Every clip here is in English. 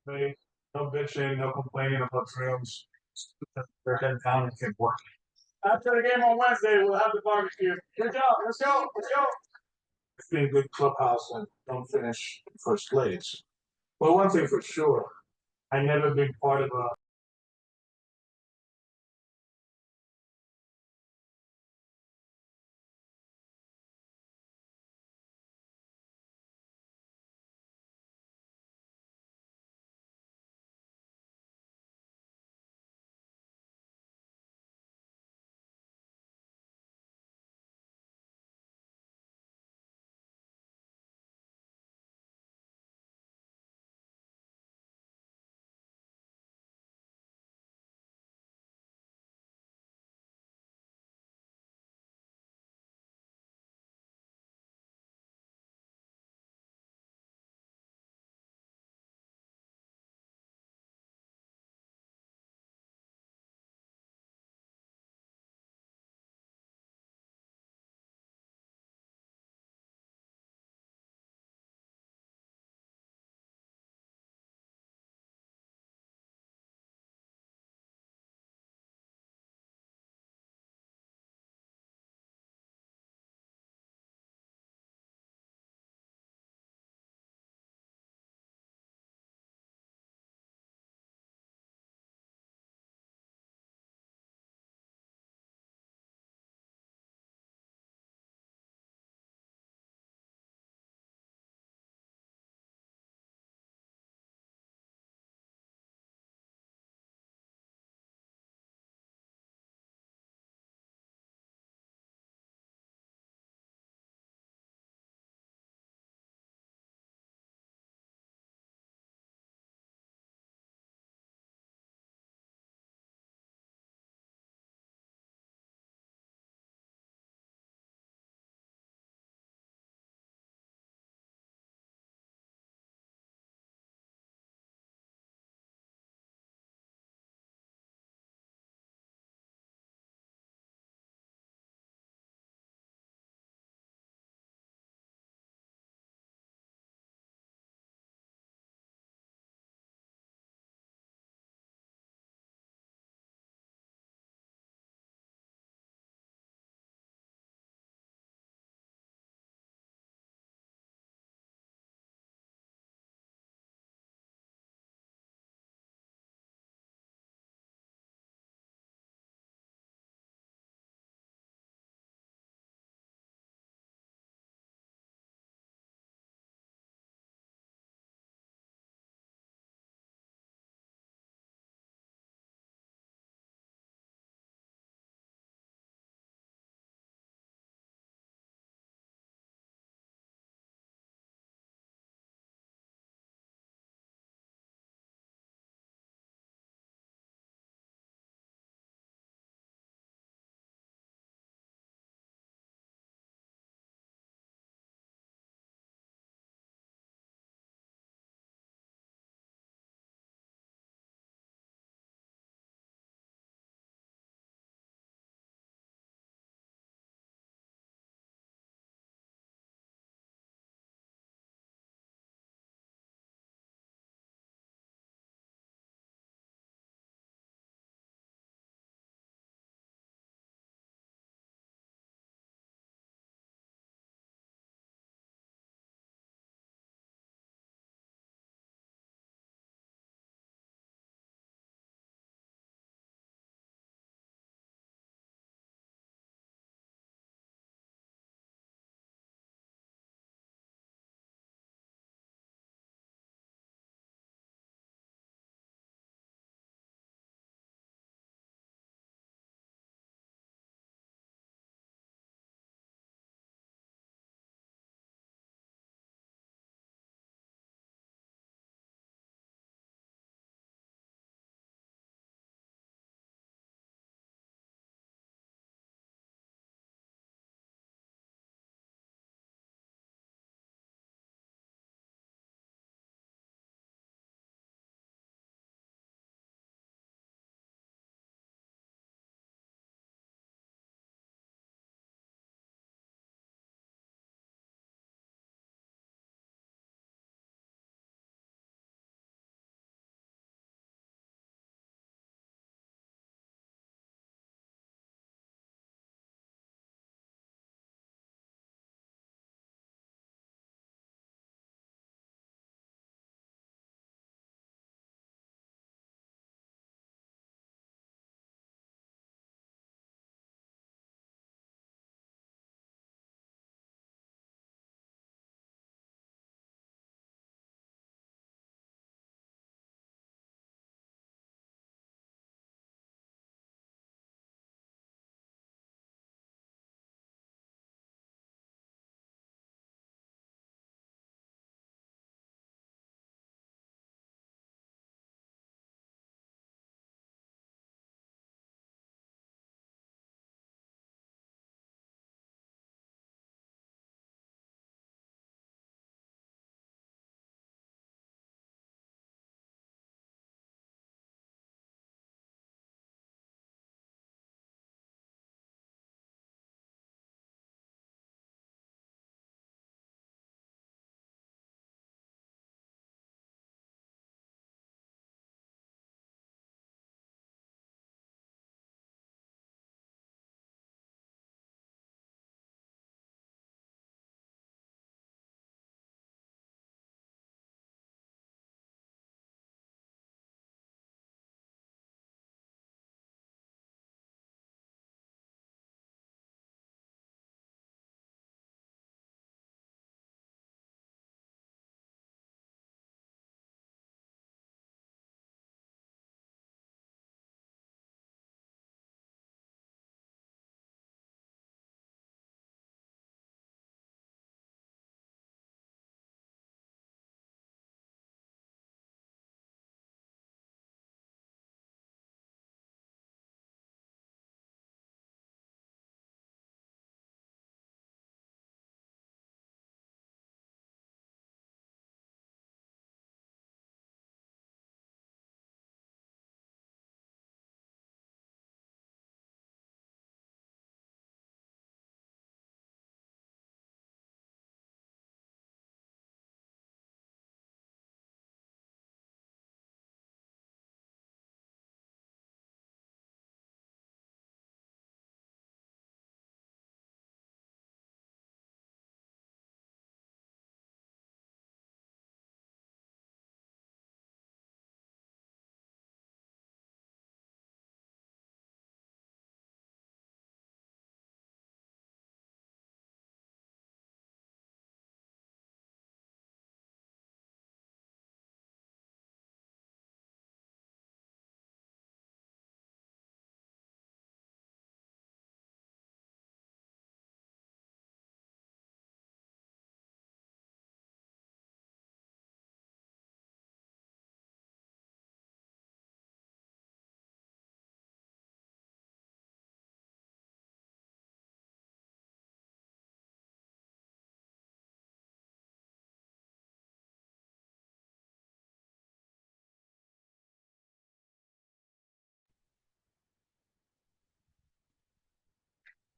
They, no bitching, no complaining about drills. Their head down and keep working. After the game on Wednesday, we'll have the barbecue. Good job. Let's go. Let's go. It's been a good clubhouse and don't finish first place. Well, one thing for sure, I never been part of a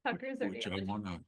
Tuckers or which I damaged? wanna.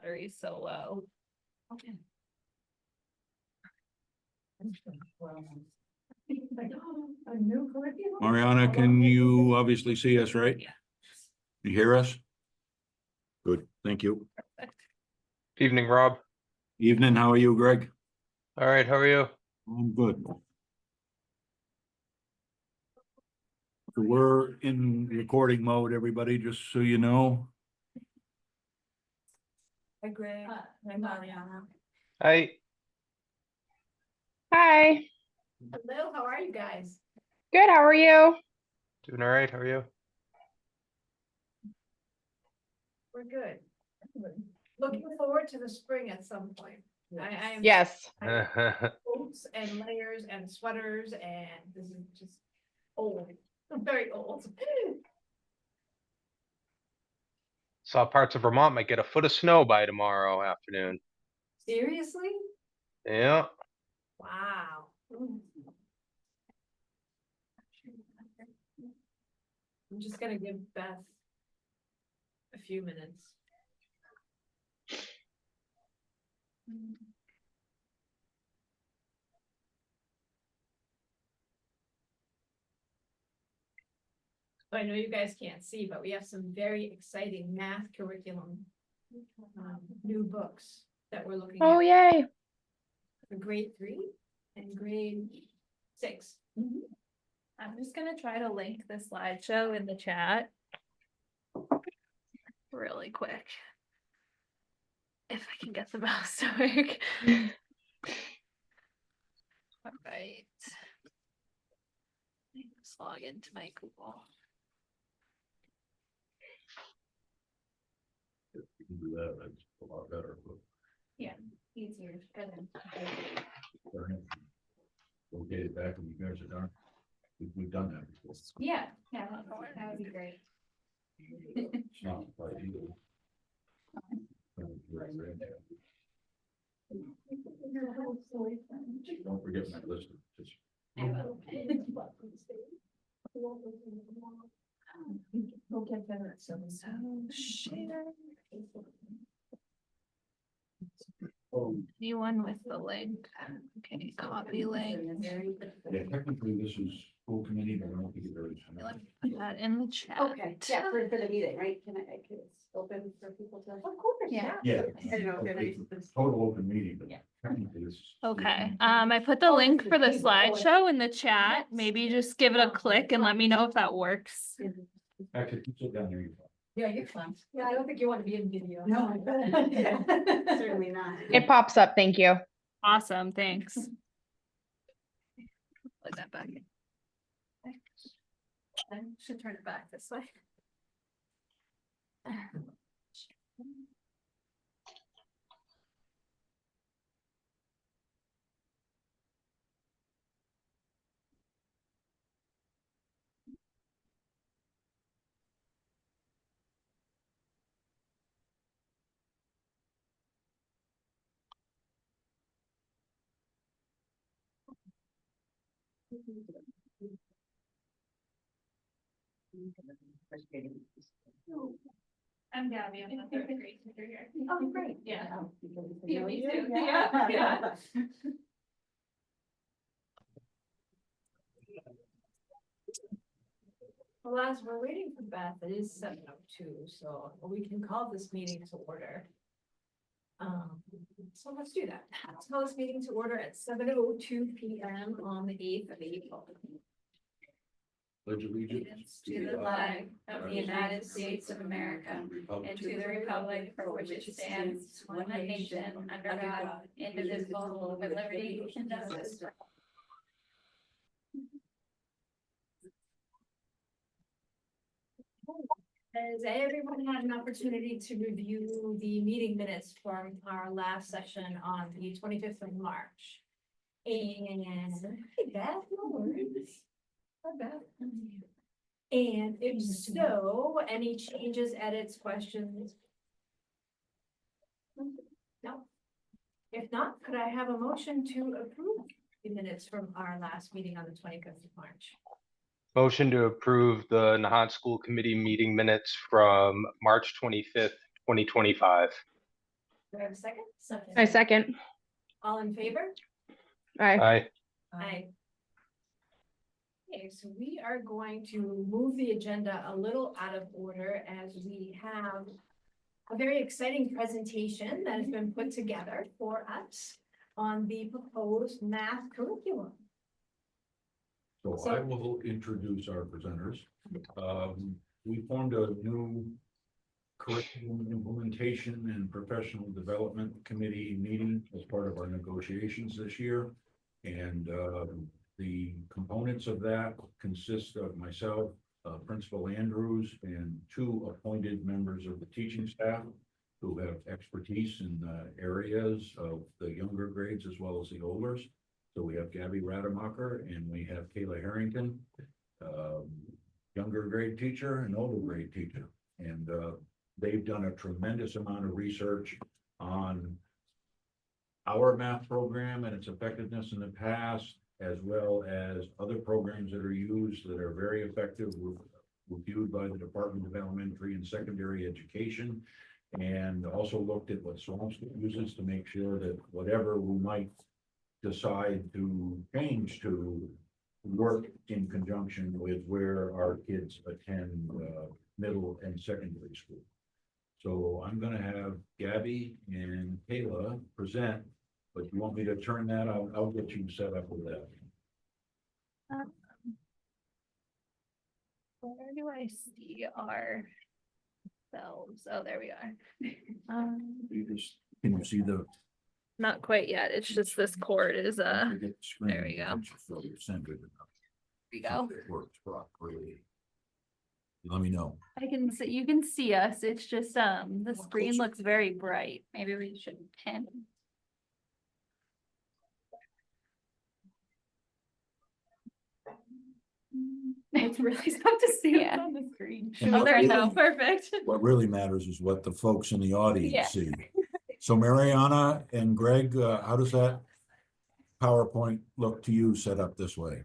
battery's so low. Okay. Mariana, can you obviously see us, right? Yeah. You hear us? Good, thank you. Evening, Rob. Evening, how are you, Greg? All right, how are you? I'm good. So we're in recording mode, everybody, just so you know. Hi, Greg. Hi, Mariana. Hi. Hi, Hello, how are you guys? good. How are you? Doing all right, how are you? We're good. Looking forward to the spring at some point. I am. Yes. I have coats and layers and sweaters, and this is just old. I'm very old. Saw parts of Vermont might get a foot of snow by tomorrow afternoon. Seriously? Yeah. Wow. I'm just gonna give Beth a few minutes. I know you guys can't see, but we have some very exciting math curriculum. New books that we're looking Oh, at yay. for grade 3 and grade 6. I'm just gonna try to link the slideshow in the chat. Really quick. If I can get the mouse to work. All right. Let's log into my Google. If you can do that, that's a lot better. Easier. We'll get it back when you guys are done. We've done that before. Yeah, that would be great. It's not quite either. Don't forget my list. Just Share. Oh, Anyone with the link? Okay, copy link. yeah, technically this is school committee, but I don't think there is. Let me put that in the chat. Okay, yeah, for the meeting, right? Can it's open for people to? Of course. Yeah. Yeah. I don't know if It's total open meeting, but Yeah. technically this is. Okay, I put the link for the slideshow in the chat. Maybe just give it a click and let me know if that works. Actually, you sit down there. You go. Yeah, you're fine. Yeah, I don't think you want to be in video. No, certainly not. It pops up. Thank you. Awesome, thanks. Plug that back in. I should turn it back this way. I'm Gabby, I'm the third grade teacher here. Oh, great. Yeah. Yeah, me too. Yeah. Yeah. Well, as we're waiting for Beth, it is 7:02, so we can call this meeting to order. So let's do that. Let's call this meeting to order at 7:02 p.m. on the 8th of April. Pledge allegiance To the flag of the United States of America and to the republic for which it stands, one nation, under God, indivisible, with liberty and justice. Has everyone had an opportunity to review the meeting minutes from our last session on the 25th of March? And, hey Beth, no worries. Hi, Beth. And if so, any changes, edits, questions? No. If not, could I have a motion to approve the minutes from our last meeting on the 25th of March? Motion to approve the Nahant School Committee meeting minutes from March 25th, 2025. Do I have a second? I second. All in favor? Aye. Aye. Okay, so we are going to move the agenda a little out of order as we have a very exciting presentation that has been put together for us on the proposed math curriculum. So I will introduce our presenters. We formed a new curriculum implementation and professional development committee meeting as part of our negotiations this year. And the components of that consist of myself, Principal Andrews, and 2 appointed members of the teaching staff who have expertise in areas of the younger grades as well as the olders. So we have Gabby Rademacher and we have Kayla Harrington, younger grade teacher and older grade teacher. And they've done a tremendous amount of research on our math program and its effectiveness in the past, as well as other programs that are used that are very effective, reviewed by the Department of Elementary and Secondary Education, and also looked at what Swampscott uses to make sure that whatever we might decide to change to work in conjunction with where our kids attend middle and secondary school. So I'm gonna have Gabby and Kayla present, but you want me to turn that out? I'll get you set up with that. Where do I see ourselves? Oh, there we are. You just, can you see the? Not quite yet. It's just this cord is there we go. Centered we go. It works properly. Let me know. I can see, you can see us. It's just, the screen closer. looks very bright. Maybe we should pin. It's really tough to see Yeah. on the screen. And Oh, what there we really- go. Perfect. What really matters is what the folks in the audience Yeah. see. So Mariana and Greg, how does that PowerPoint look to you set up this way?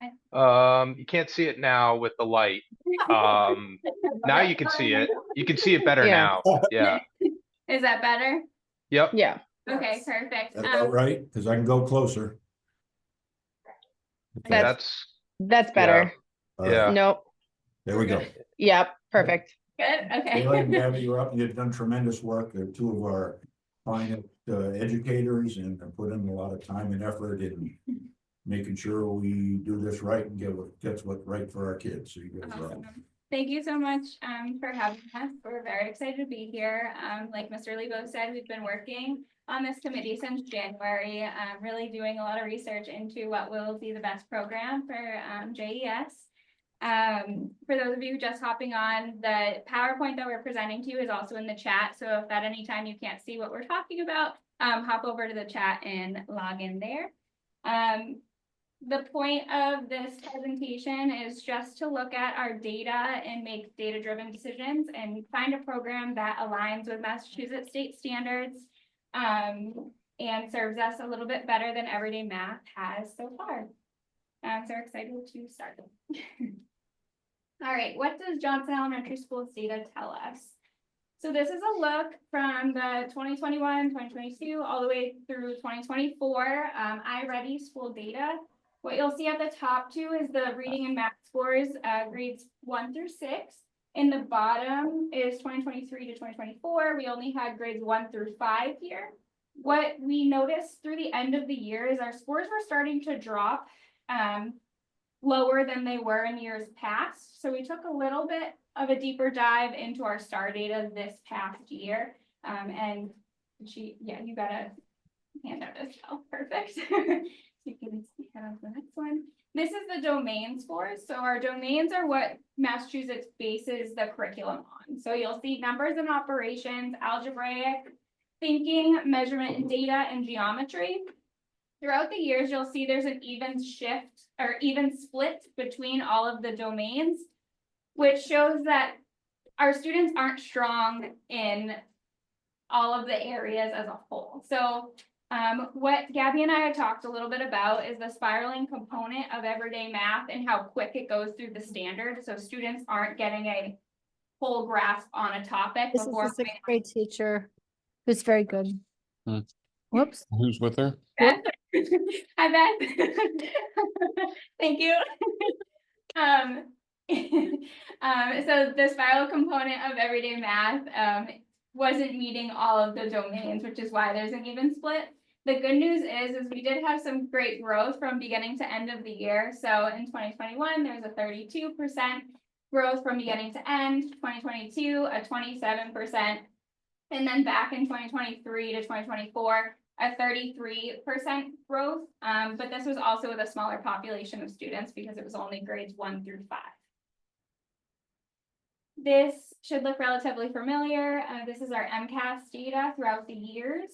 You can't see it now with the light. Now you can see it. You can see it better Yeah. now. Yeah. Is that better? Yep. Yeah. Okay, perfect. That's about right, because I can go closer. Okay, That's, That's better. all right, yeah. Nope. there we go. Yep. Perfect. Good, okay. Kayla and Gabby, you're up. You've done tremendous work. They're 2 of our finest educators and have put in a lot of time and effort in making sure we do this right and gets what's right for our kids. So you guys are Awesome. Thank you so much for having us. We're very excited to be here. Like Mr. Lebo said, we've been working on this committee since January, really doing a lot of research into what will be the best program for JES. For those of you just hopping on, the PowerPoint that we're presenting to you is also in the chat. So if at any time you can't see what we're talking about, hop over to the chat and log in there. The point of this presentation is just to look at our data and make data-driven decisions and find a program that aligns with Massachusetts state standards and serves us a little bit better than Everyday Math has so far. So we're excited to start. All right, what does Johnson Elementary School's data tell us? So this is a look from the 2021, 2022, all the way through 2024 iReady school data. What you'll see at the top 2 is the reading and math scores, grades 1 through 6. In the bottom is 2023 to 2024. We only had grades 1 through 5 here. What we noticed through the end of the year is our scores were starting to drop lower than they were in years past. So we took a little bit of a deeper dive into our STAR data this past year. And you got a handout as well. Perfect. You can head on to the next one. This is the domain scores. So our domains are what Massachusetts bases the curriculum on. So you'll see numbers and operations, algebraic, thinking, measurement and data, and geometry. Throughout the years, you'll see there's an even shift or even split between all of the domains, which shows that our students aren't strong in all of the areas as a whole. So what Gabby and I had talked a little bit about is the spiraling component of everyday math and how quick it goes through the standard. So students aren't getting a full grasp on a topic This is before the sixth grade teacher who's very good. Hmm. Whoops. Who's with her? Beth. Hi, Beth. Thank you. Um, so the spiral component of everyday math, wasn't meeting all of the domains, which is why there's an even split. The good news is we did have some great growth from beginning to end of the year. So in 2021, there's a 32% growth from beginning to end, 2022, a 27%. And then back in 2023 to 2024, a 33% growth. But this was also with a smaller population of students because it was only grades 1 through 5. This should look relatively familiar. This is our MCAS data throughout the years.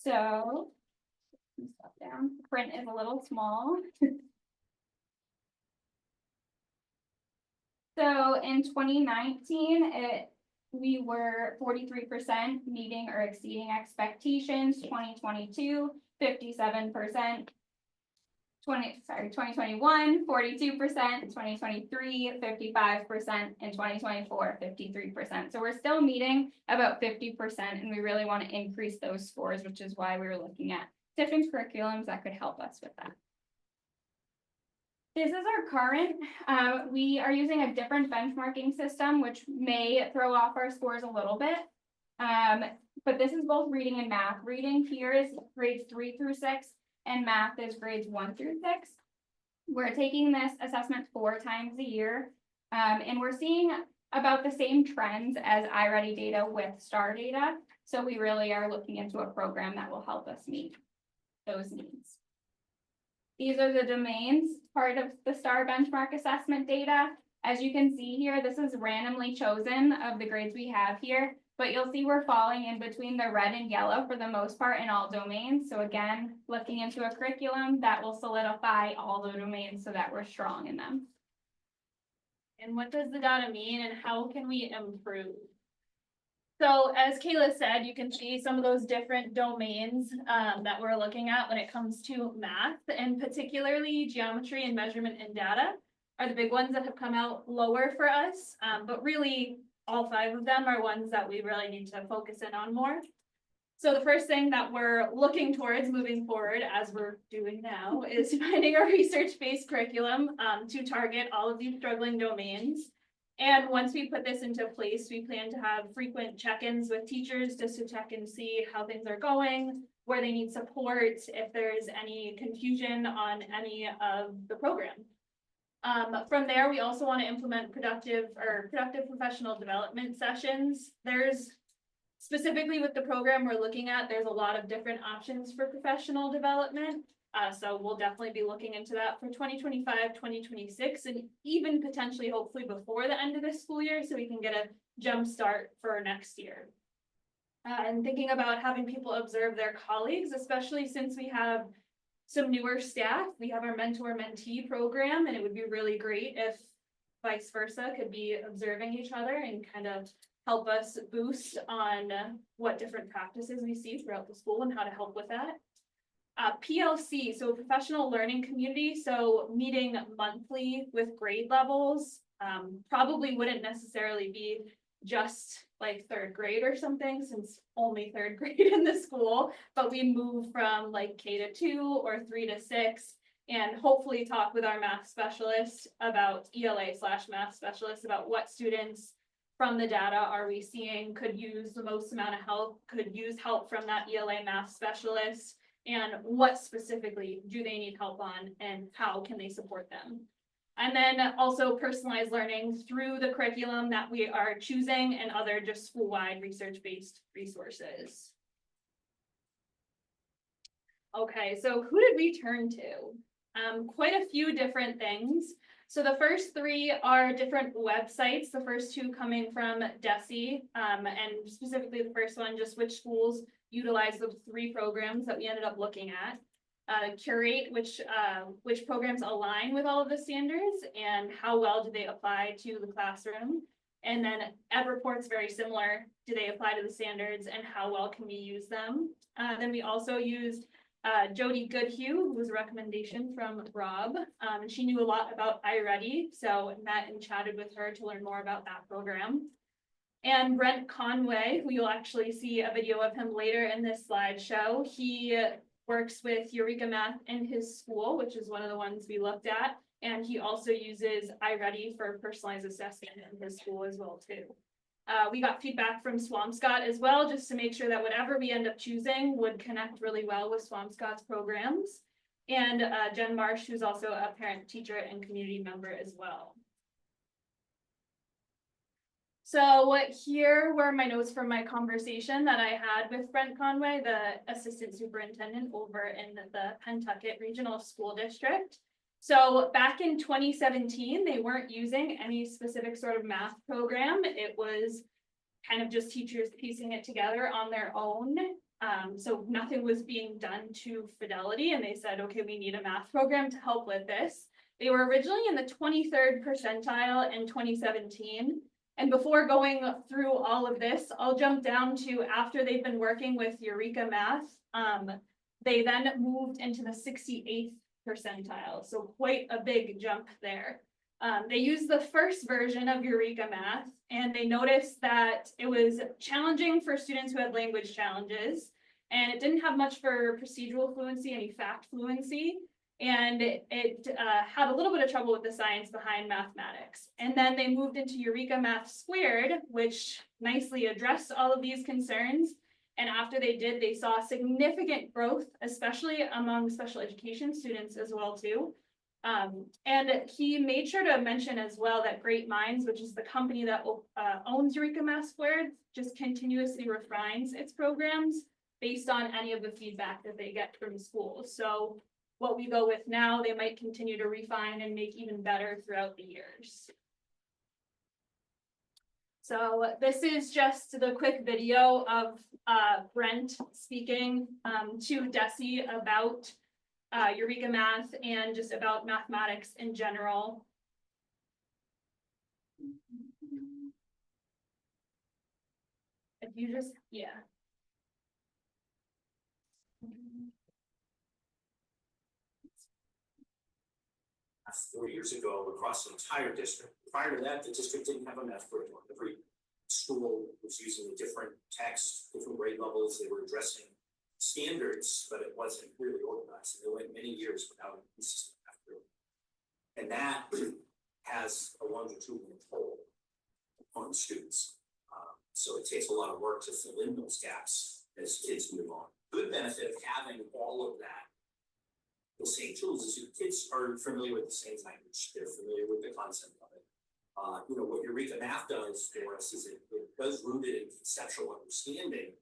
So, stop down. Print is a little small. So in 2019, we were 43% meeting or exceeding expectations. 2022, 57%. 2021, 42%, 2023, 55%, and 2024, 53%. So we're still meeting about 50%, and we really want to increase those scores, which is why we were looking at different curriculums that could help us with that. This is our current, we are using a different benchmarking system, which may throw off our scores a little bit. But this is both reading and math. Reading here is grades 3 through 6, and math is grades 1 through 6. We're taking this assessment 4 times a year, and we're seeing about the same trends as iReady data with STAR data. So we really are looking into a program that will help us meet those needs. These are the domains, part of the STAR benchmark assessment data. As you can see here, this is randomly chosen of the grades we have here, but you'll see we're falling in between the red and yellow for the most part in all domains. So again, looking into a curriculum that will solidify all the domains so that we're strong in them. And what does the data mean and how can we improve? So as Kayla said, you can see some of those different domains that we're looking at when it comes to math, and particularly geometry and measurement and data are the big ones that have come out lower for us. But really all 5 of them are ones that we really need to focus in on more. So the first thing that we're looking towards moving forward, as we're doing now, is finding a research-based curriculum to target all of these struggling domains. And once we put this into place, we plan to have frequent check-ins with teachers just to check and see how things are going, where they need support, if there's any confusion on any of the program. From there, we also want to implement productive professional development sessions. There's specifically with the program we're looking at, there's a lot of different options for professional development. So we'll definitely be looking into that for 2025, 2026, and even potentially, hopefully before the end of this school year, so we can get a jump start for next year. And thinking about having people observe their colleagues, especially since we have some newer staff. We have our mentor-mentee program, and it would be really great if vice versa could be observing each other and kind of help us boost on what different practices we see throughout the school and how to help with that. PLC, so professional learning community, so meeting monthly with grade levels, probably wouldn't necessarily be just like 3rd grade or something, since only 3rd grade in the school, but we move from like K to 2 or 3 to 6, and hopefully talk with our math specialist about ELA/math specialist about what students from the data are we seeing could use the most amount of help, could use help from that ELA math specialist, and what specifically do they need help on and how can they support them. And then also personalized learning through the curriculum that we are choosing and other just school-wide research-based resources. Okay, so who did we turn to? Quite a few different things. So the first 3 are different websites, the first 2 coming from DESE, and specifically the first one, just which schools utilize those 3 programs that we ended up looking at. Curate, which programs align with all of the standards and how well do they apply to the classroom. And then Ed Reports, very similar, do they apply to the standards and how well can we use them? Then we also used Jody Goodhue, who was a recommendation from Rob, and she knew a lot about iReady, so met and chatted with her to learn more about that program. And Brent Conway, who you'll actually see a video of him later in this slideshow, he works with Eureka Math in his school, which is one of the ones we looked at. And he also uses iReady for personalized assessment in his school as well too. We got feedback from Swampscott as well, just to make sure that whatever we end up choosing would connect really well with Swampscott's programs. And Jen Marsh, who's also a parent, teacher, and community member as well. So here were my notes from my conversation that I had with Brent Conway, the assistant superintendent over in the Pentucket Regional School District. So back in 2017, they weren't using any specific sort of math program. It was kind of just teachers piecing it together on their own. So nothing was being done to fidelity, and they said, okay, we need a math program to help with this. They were originally in the 23rd percentile in 2017. And before going through all of this, I'll jump down to after they've been working with Eureka Math, they then moved into the 68th percentile. So quite a big jump there. They used the first version of Eureka Math, and they noticed that it was challenging for students who had language challenges, and it didn't have much for procedural fluency, any fact fluency. And it had a little bit of trouble with the science behind mathematics. And then they moved into Eureka Math Squared, which nicely addressed all of these concerns. And after they did, they saw significant growth, especially among special education students as well too. And he made sure to mention as well that Great Minds, which is the company that owns Eureka Math Squared, just continuously refines its programs based on any of the feedback that they get from schools. So what we go with now, they might continue to refine and make even better throughout the years. So this is just the quick video of Brent speaking to Desi about Eureka Math and just about mathematics in general. If you just, yeah. Four years ago across the entire district. Prior to that, the district didn't have a math curriculum. Every school was using a different text, different grade levels. They were addressing standards, but it wasn't really organized. And they went many years without a consistent math curriculum. And that has a longitudinal toll on the students. So it takes a lot of work to fill in those gaps as kids move on. Good benefit of having all of that, the same tools, is your kids are familiar with the same language. They're familiar with the concept of it. You know, what Eureka Math does for us is it does root it in conceptual understanding,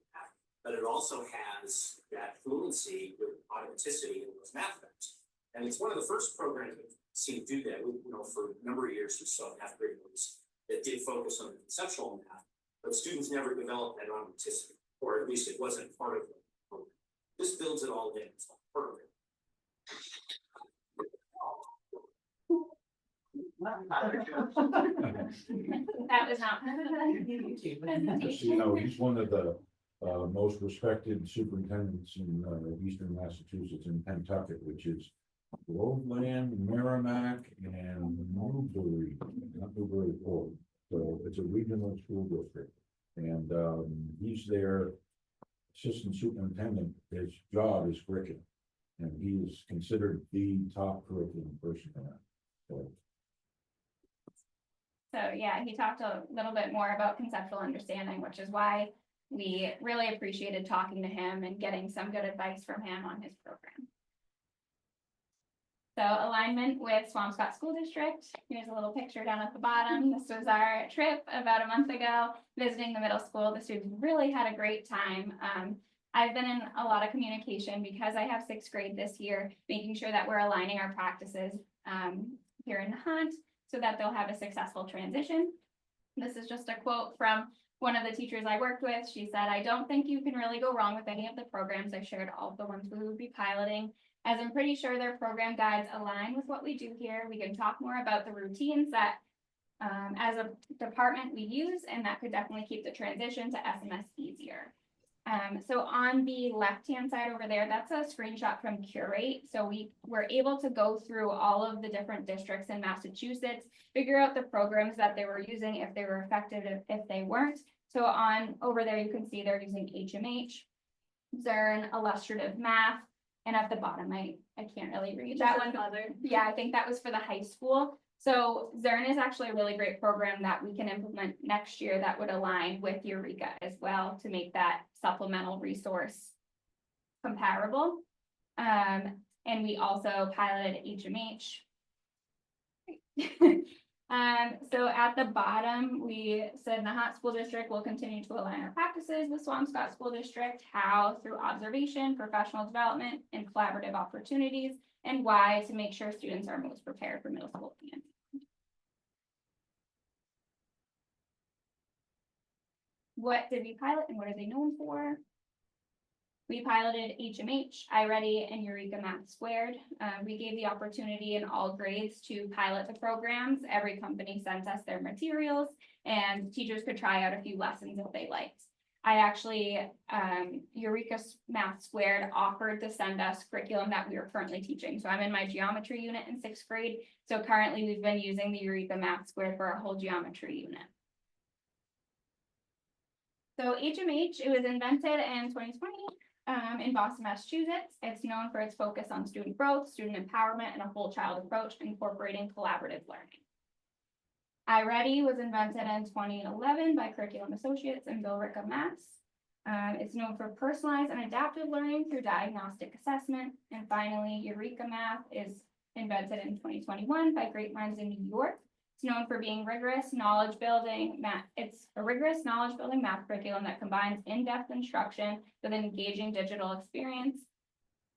but it also has that fluency with automaticity in those math facts. And it's one of the first programs that seem to do that. We, you know, for a number of years, we saw math curriculums that did focus on the conceptual math, but students never developed that automaticity, or at least it wasn't part of the program. This builds it all in. It's all part of it. That was not. Just so you know, he's one of the most respected superintendents in eastern Massachusetts in Pentucket, which is Groveland, Merrimack, and Newbury, not Newbury Ford. So it's a regional school district, and he's their assistant superintendent. His job is curriculum, and he is considered the top curriculum person in that. So yeah, he talked a little bit more about conceptual understanding, which is why we really appreciated talking to him and getting some good advice from him on his program. So alignment with Swampscott School District. Here's a little picture down at the bottom. This was our trip about a month ago, visiting the middle school. The students really had a great time. I've been in a lot of communication because I have sixth grade this year, making sure that we're aligning our practices here in Nahant so that they'll have a successful transition. This is just a quote from one of the teachers I worked with. She said, "I don't think you can really go wrong with any of the programs. I shared all of the ones we would be piloting, as I'm pretty sure their program guides align with what we do here. We can talk more about the routines that as a department we use, and that could definitely keep the transition to SMS easier." So on the left-hand side over there, that's a screenshot from Curate. So we were able to go through all of the different districts in Massachusetts, figure out the programs that they were using, if they were effective, if they weren't, So on over there, you can see they're using HMH, Zern, illustrative math, and at the bottom, I can't really read that one. Yeah, I think that was for the high school. So Zern is actually a really great program that we can implement next year that would align with Eureka as well to make that supplemental resource comparable. And we also piloted HMH. So at the bottom, we said Nahant School District will continue to align our practices with Swampscott School District. How? Through observation, professional development, and collaborative opportunities. And why? To make sure students are most prepared for middle school and what did we pilot and what are they known for? We piloted HMH, iReady, and Eureka Math Squared. We gave the opportunity in all grades to pilot the programs. Every company sent us their materials and teachers could try out a few lessons if they liked. I actually, Eureka Math Squared offered to send us curriculum that we are currently teaching. So I'm in my geometry unit in 6th grade. So currently we've been using the Eureka Math Squared for our whole geometry unit. So HMH, it was invented in 2020 in Boston, Massachusetts. It's known for its focus on student growth, student empowerment, and a whole child approach, incorporating collaborative learning. iReady was invented in 2011 by Curriculum Associates and Bill Rick of Mass. It's known for personalized and adaptive learning through diagnostic assessment. And finally, Eureka Math is invented in 2021 by Great Minds in New York. It's known for being rigorous knowledge building math. It's a rigorous knowledge building math curriculum that combines in-depth instruction with an engaging digital experience,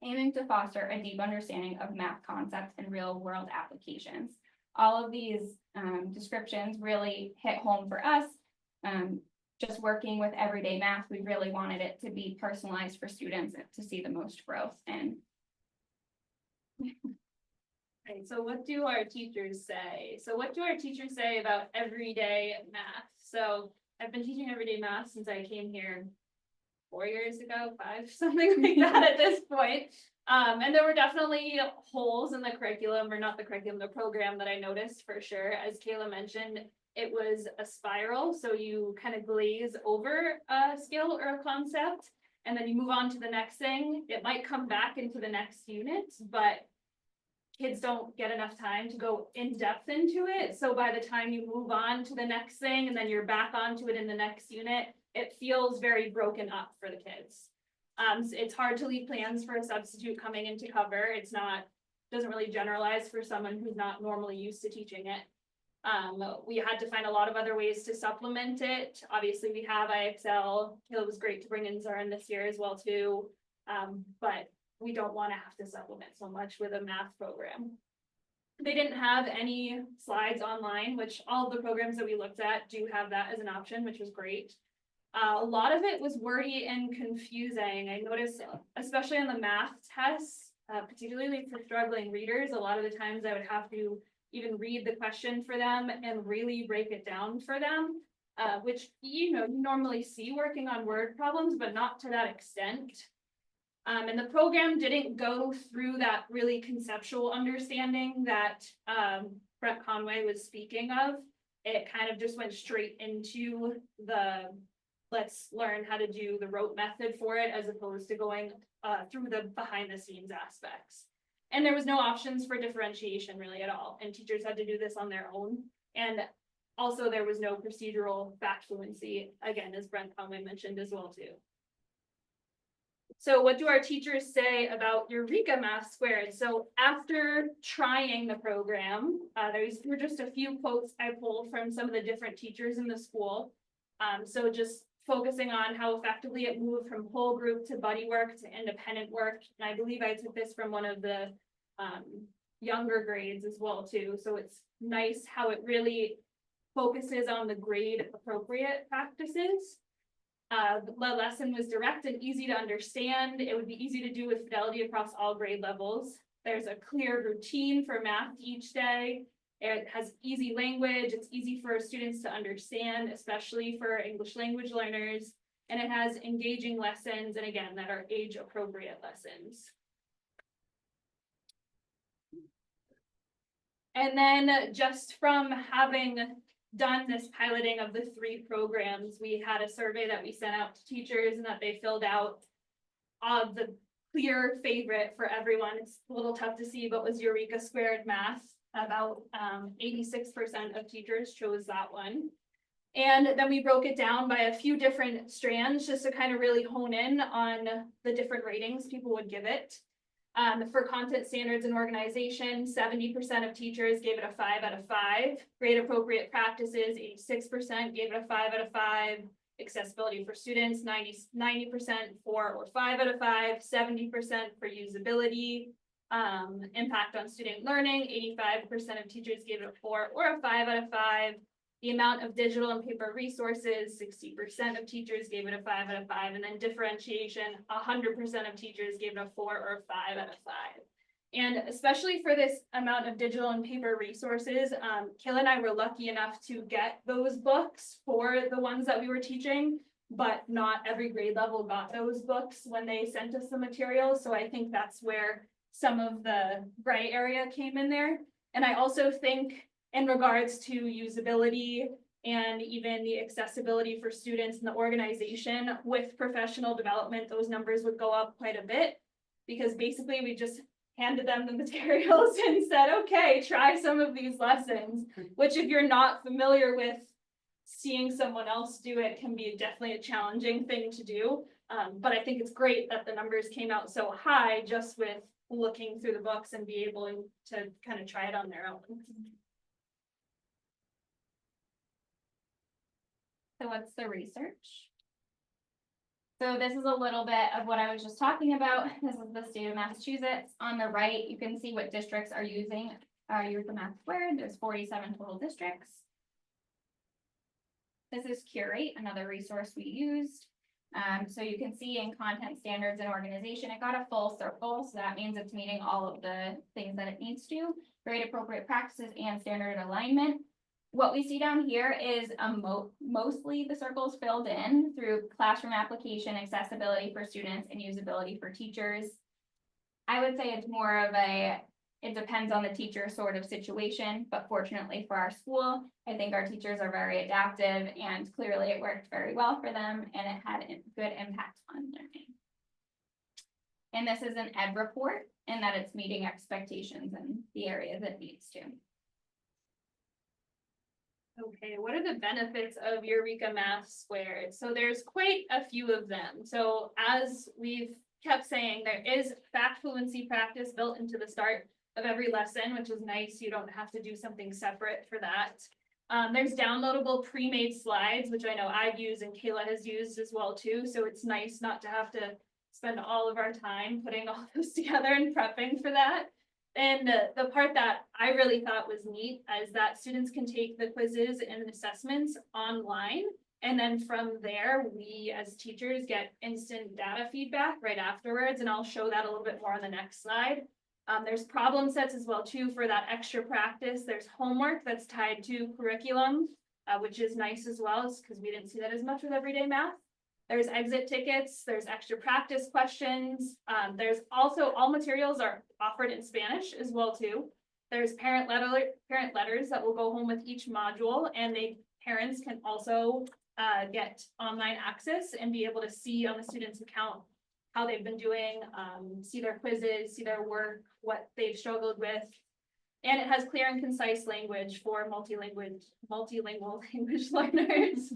aiming to foster a deep understanding of math concepts and real world applications. All of these descriptions really hit home for us. Just working with everyday math, we really wanted it to be personalized for students to see the most growth. And Right, so what do our teachers say? So what do our teachers say about everyday math? So I've been teaching everyday math since I came here 4 years ago, 5, something like that at this point. And there were definitely holes in the curriculum, or not the curriculum, the program that I noticed for sure. As Kayla mentioned, it was a spiral. So you kind of glaze over a skill or a concept, and then you move on to the next thing. It might come back into the next unit, but kids don't get enough time to go in depth into it. So by the time you move on to the next thing and then you're back onto it in the next unit, it feels very broken up for the kids. It's hard to leave plans for a substitute coming in to cover. It's not, doesn't really generalize for someone who's not normally used to teaching it. We had to find a lot of other ways to supplement it. Obviously we have IXL. It was great to bring in Zern this year as well too. But we don't want to have to supplement so much with a math program. They didn't have any slides online, which all of the programs that we looked at do have that as an option, which was great. A lot of it was wordy and confusing. I noticed, especially on the math tests, particularly for struggling readers, a lot of the times I would have to even read the question for them and really break it down for them, which you normally see working on word problems, but not to that extent. And the program didn't go through that really conceptual understanding that Brett Conway was speaking of. It kind of just went straight into the let's learn how to do the rote method for it, as opposed to going through the behind the scenes aspects. And there was no options for differentiation really at all. And teachers had to do this on their own. And also there was no procedural fact fluency, again, as Brent Conway mentioned as well too. So what do our teachers say about Eureka Math Squared? So after trying the program, there were just a few quotes I pulled from some of the different teachers in the school. So just focusing on how effectively it moved from whole group to buddy work to independent work. And I believe I took this from one of the younger grades as well too. So it's nice how it really focuses on the grade appropriate practices. The lesson was direct and easy to understand. It would be easy to do with fidelity across all grade levels. There's a clear routine for math each day. It has easy language. It's easy for students to understand, especially for English language learners. And it has engaging lessons, and again, that are age appropriate lessons. And then just from having done this piloting of the 3 programs, we had a survey that we sent out to teachers and that they filled out. The clear favorite for everyone, it's a little tough to see, but was Eureka Squared Math. About 86% of teachers chose that one. And then we broke it down by a few different strands just to kind of really hone in on the different ratings people would give it. For content standards and organization, 70% of teachers gave it a 5 out of 5. Grade appropriate practices, 86% gave it a 5 out of 5. Accessibility for students, 90% 4 or 5 out of 5, 70% for usability. Impact on student learning, 85% of teachers gave it a 4 or a 5 out of 5. The amount of digital and paper resources, 60% of teachers gave it a 5 out of 5. And then differentiation, 100% of teachers gave it a 4 or a 5 out of 5. And especially for this amount of digital and paper resources, Kayla and I were lucky enough to get those books for the ones that we were teaching, but not every grade level got those books when they sent us the materials. So I think that's where some of the gray area came in there. And I also think in regards to usability and even the accessibility for students in the organization with professional development, those numbers would go up quite a bit, because basically we just handed them the materials and said, okay, try some of these lessons, which if you're not familiar with seeing someone else do it can be definitely a challenging thing to do. But I think it's great that the numbers came out so high just with looking through the books and be able to kind of try it on their own. So what's the research? So this is a little bit of what I was just talking about. This is the state of Massachusetts. On the right, you can see what districts are using Eureka Math Squared. There's 47 total districts. This is Curate, another resource we used. So you can see in content standards and organization, it got a full circle. So that means it's meeting all of the things that it needs to. Grade appropriate practices and standard alignment. What we see down here is mostly the circles filled in through classroom application, accessibility for students, and usability for teachers. I would say it's more of it depends on the teacher sort of situation, but fortunately for our school, I think our teachers are very adaptive and clearly it worked very well for them and it had a good impact on learning. And this is an ed report in that it's meeting expectations in the areas it needs to. Okay, what are the benefits of Eureka Math Squared? So there's quite a few of them. So as we've kept saying, there is fact fluency practice built into the start of every lesson, which is nice. You don't have to do something separate for that. There's downloadable pre-made slides, which I know I've used and Kayla has used as well too. So it's nice not to have to spend all of our time putting all those together and prepping for that. And the part that I really thought was neat is that students can take the quizzes and assessments online. And then from there, we as teachers get instant data feedback right afterwards. And I'll show that a little bit more on the next slide. There's problem sets as well too for that extra practice. There's homework that's tied to curriculum, which is nice as well, because we didn't see that as much with everyday math. There's exit tickets, there's extra practice questions. There's also all materials are offered in Spanish as well too. There's parent letters that will go home with each module, and parents can also get online access and be able to see on the student's account how they've been doing, see their quizzes, see their work, what they've struggled with. And it has clear and concise language for multilingual language learners.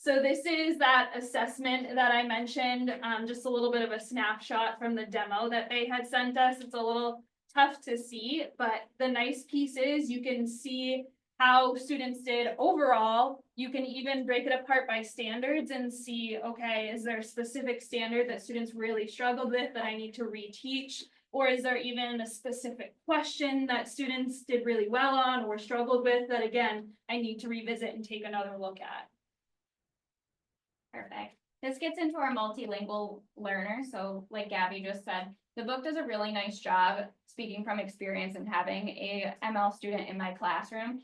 So this is that assessment that I mentioned, just a little bit of a snapshot from the demo that they had sent us. It's a little tough to see, but the nice piece is you can see how students did overall. You can even break it apart by standards and see, okay, is there a specific standard that students really struggled with that I need to reteach? Or is there even a specific question that students did really well on or struggled with that, again, I need to revisit and take another look at? Perfect. This gets into our multilingual learner. So like Gabby just said, the book does a really nice job, speaking from experience and having a ML student in my classroom.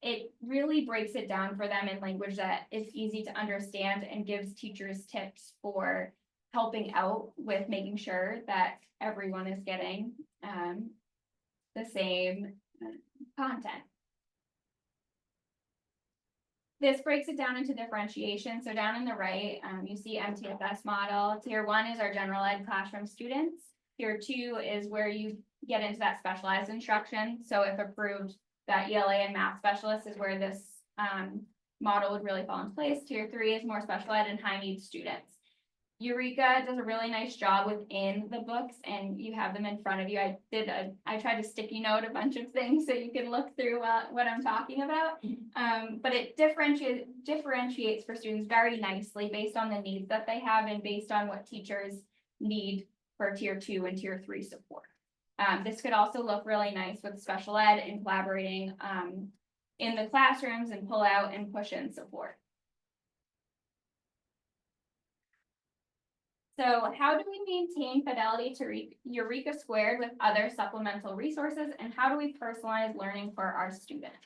It really breaks it down for them in language that is easy to understand and gives teachers tips for helping out with making sure that everyone is getting the same content. This breaks it down into differentiation. So down in the right, you see MTSS model. Tier 1 is our general ed classroom students. Tier 2 is where you get into that specialized instruction. So if approved, that ELA and math specialist is where this model would really fall in place. Tier 3 is more special ed and high need students. Eureka does a really nice job within the books, and you have them in front of you. I tried to sticky note a bunch of things so you can look through what I'm talking about. But it differentiates for students very nicely based on the needs that they have and based on what teachers need for tier 2 and tier 3 support. This could also look really nice with special ed and collaborating in the classrooms and pull out and push in support. So how do we maintain fidelity to Eureka Squared with other supplemental resources, and how do we personalize learning for our students?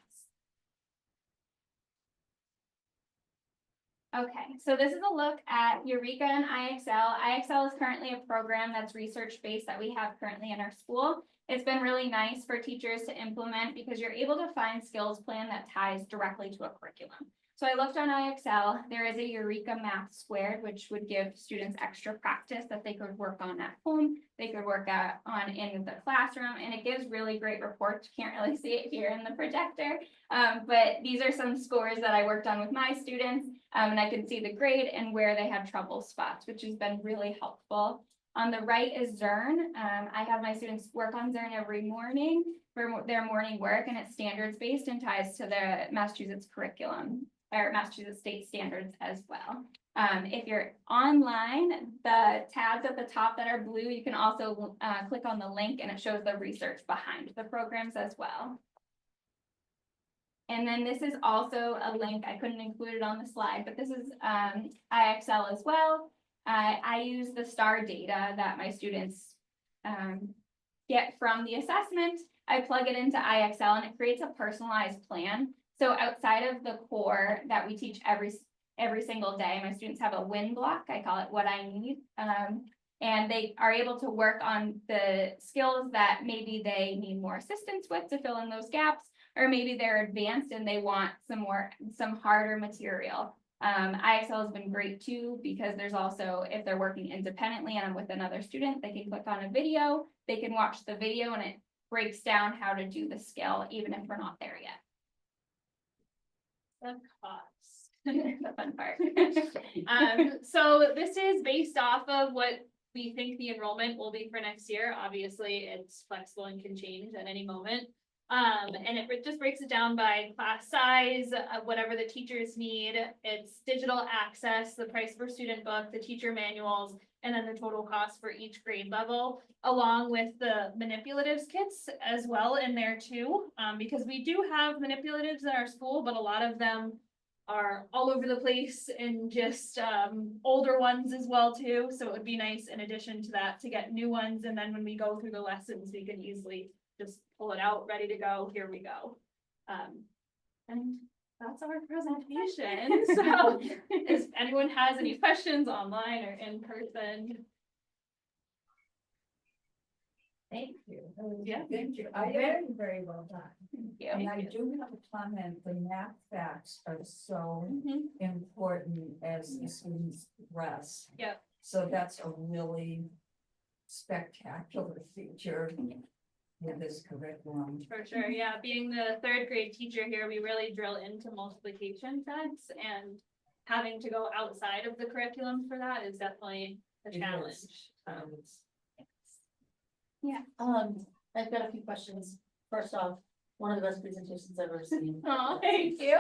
Okay, so this is a look at Eureka and IXL. IXL is currently a program that's research-based that we have currently in our school. It's been really nice for teachers to implement because you're able to find skills plan that ties directly to a curriculum. So I looked on IXL, there is a Eureka Math Squared, which would give students extra practice that they could work on at home, they could work on in the classroom, and it gives really great reports. You can't really see it here in the projector, but these are some scores that I worked on with my students, and I can see the grade and where they had trouble spots, which has been really helpful. On the right is Zern. I have my students work on Zern every morning for their morning work, and it's standards based and ties to the Massachusetts curriculum or Massachusetts state standards as well. If you're online, the tabs at the top that are blue, you can also click on the link and it shows the research behind the programs as well. And then this is also a link, I couldn't include it on the slide, but this is IXL as well. I use the STAR data that my students get from the assessment. I plug it into IXL and it creates a personalized plan. So outside of the core that we teach every single day, my students have a win block. I call it what I need. And they are able to work on the skills that maybe they need more assistance with to fill in those gaps, or maybe they're advanced and they want some harder material. IXL has been great too, because there's also, if they're working independently and I'm with another student, they can click on a video, they can watch the video and it breaks down how to do the skill, even if we're not there yet. The cost. The fun part. So this is based off of what we think the enrollment will be for next year. Obviously, it's flexible and can change at any moment. And it just breaks it down by class size, whatever the teachers need. It's digital access, the price per student book, the teacher manuals, and then the total cost for each grade level, along with the manipulatives kits as well in there too. Because we do have manipulatives in our school, but a lot of them are all over the place and just older ones as well too. So it would be nice in addition to that to get new ones. And then when we go through the lessons, we can easily just pull it out, ready to go. Here we go. And that's our presentation. So if anyone has any questions online or in person. Thank you. Yeah. Thank you. Very, very well done. Thank you. And I do have a comment, the math facts are so important as the students progress. Yep. So that's a really spectacular feature with this curriculum. For sure, yeah. Being the third grade teacher here, we really drill into multiplication sets, and having to go outside of the curriculum for that is definitely a It is. challenge. Yeah. I've got a few questions. First off, one of the best presentations I've ever seen. Oh, thank you.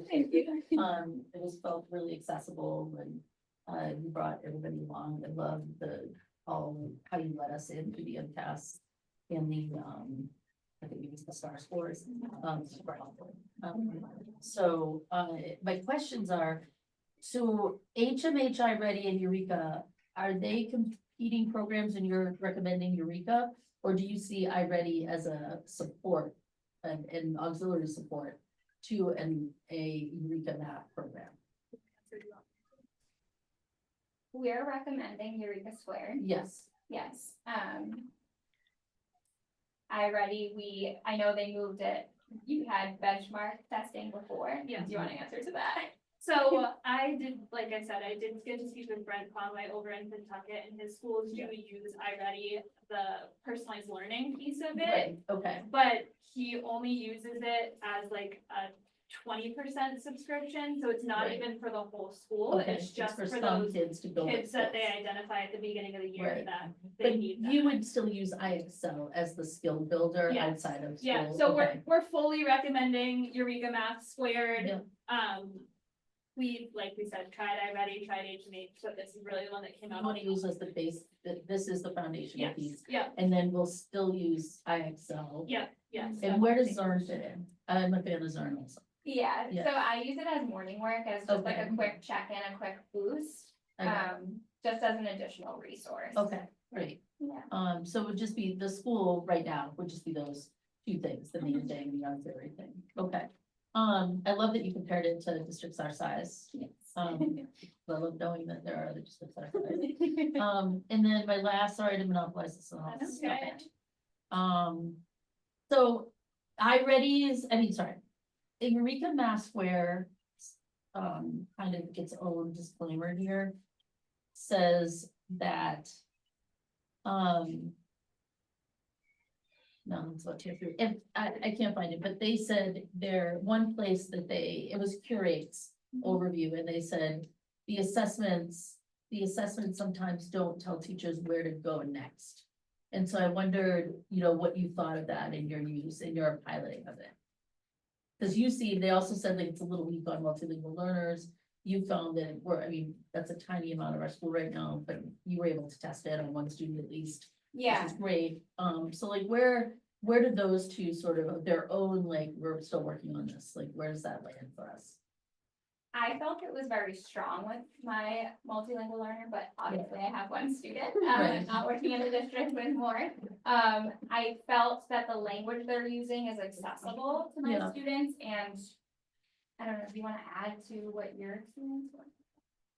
Thank you. It was felt really accessible and you brought everybody along. I love how you let us in through the MCAS in the I think it was the STAR scores. Super helpful. So my questions are, so HMHI Ready and Eureka, are they competing programs and you're recommending Eureka? Or do you see iReady as a support and auxiliary support to a Eureka math program? We're recommending Eureka Squared. Yes. Yes. iReady, I know they moved it you had benchmark testing before. Yeah. Do you want to answer to that? So I did, like I said, I did get to speak with Brent Conway over in Pentucket, and his schools do use iReady, the personalized learning piece of it. Right, okay, But he only uses it as like a 20% subscription, so it's not Right. even for the whole school, okay, it's just for some those kids to build. kids that they skills. identify at the beginning of the year Right. that they But need you that. would still use IXL as the skill builder Yes. outside of school? Yeah, so Okay. we're fully recommending Eureka Math Squared. Yeah. We, like we said, tried iReady, tried HMH, but this is really the one that came You out. want to use as the base, this is the foundational Yes, piece, yeah, and then we'll still use IXL. yeah, yes. And where does Zern fit in? I'm a fan of Zern also. Yeah, Yeah. so I use it as morning work, as just like Okay. a quick check-in, a quick boost, Okay. just as an additional resource. Okay, great. Yeah. So it would just be the school right now, would just be those two things, the main thing, the auxiliary thing. Okay. I love that you compared it to districts our size. Yes. I love knowing that there are other districts our size. And then my last, sorry to monopolize this. That's okay. So iReady is, Eureka Math Square, kind of its own disclaimer here. Says that, no, it's not here, if, I can't find it, but they said there, one place that it was Curate's overview, and they said the assessments sometimes don't tell teachers where to go next. And so I wondered, what you thought of that in your use, in your piloting of it. Cause they also said like it's a little weak on multilingual learners. You found that that's a tiny amount of our school right now, but you were able to test it on one student at least. Yeah, Which is great. So like where do those two sort of their own, like, we're still working on this, like, where does that land for us? I felt it was very strong with my multilingual learner, but obviously I have one student, Right. I'm not working in a district with more. I felt that the language they're using is accessible to my Yeah. students, and I don't know, do you wanna add to what your experience was?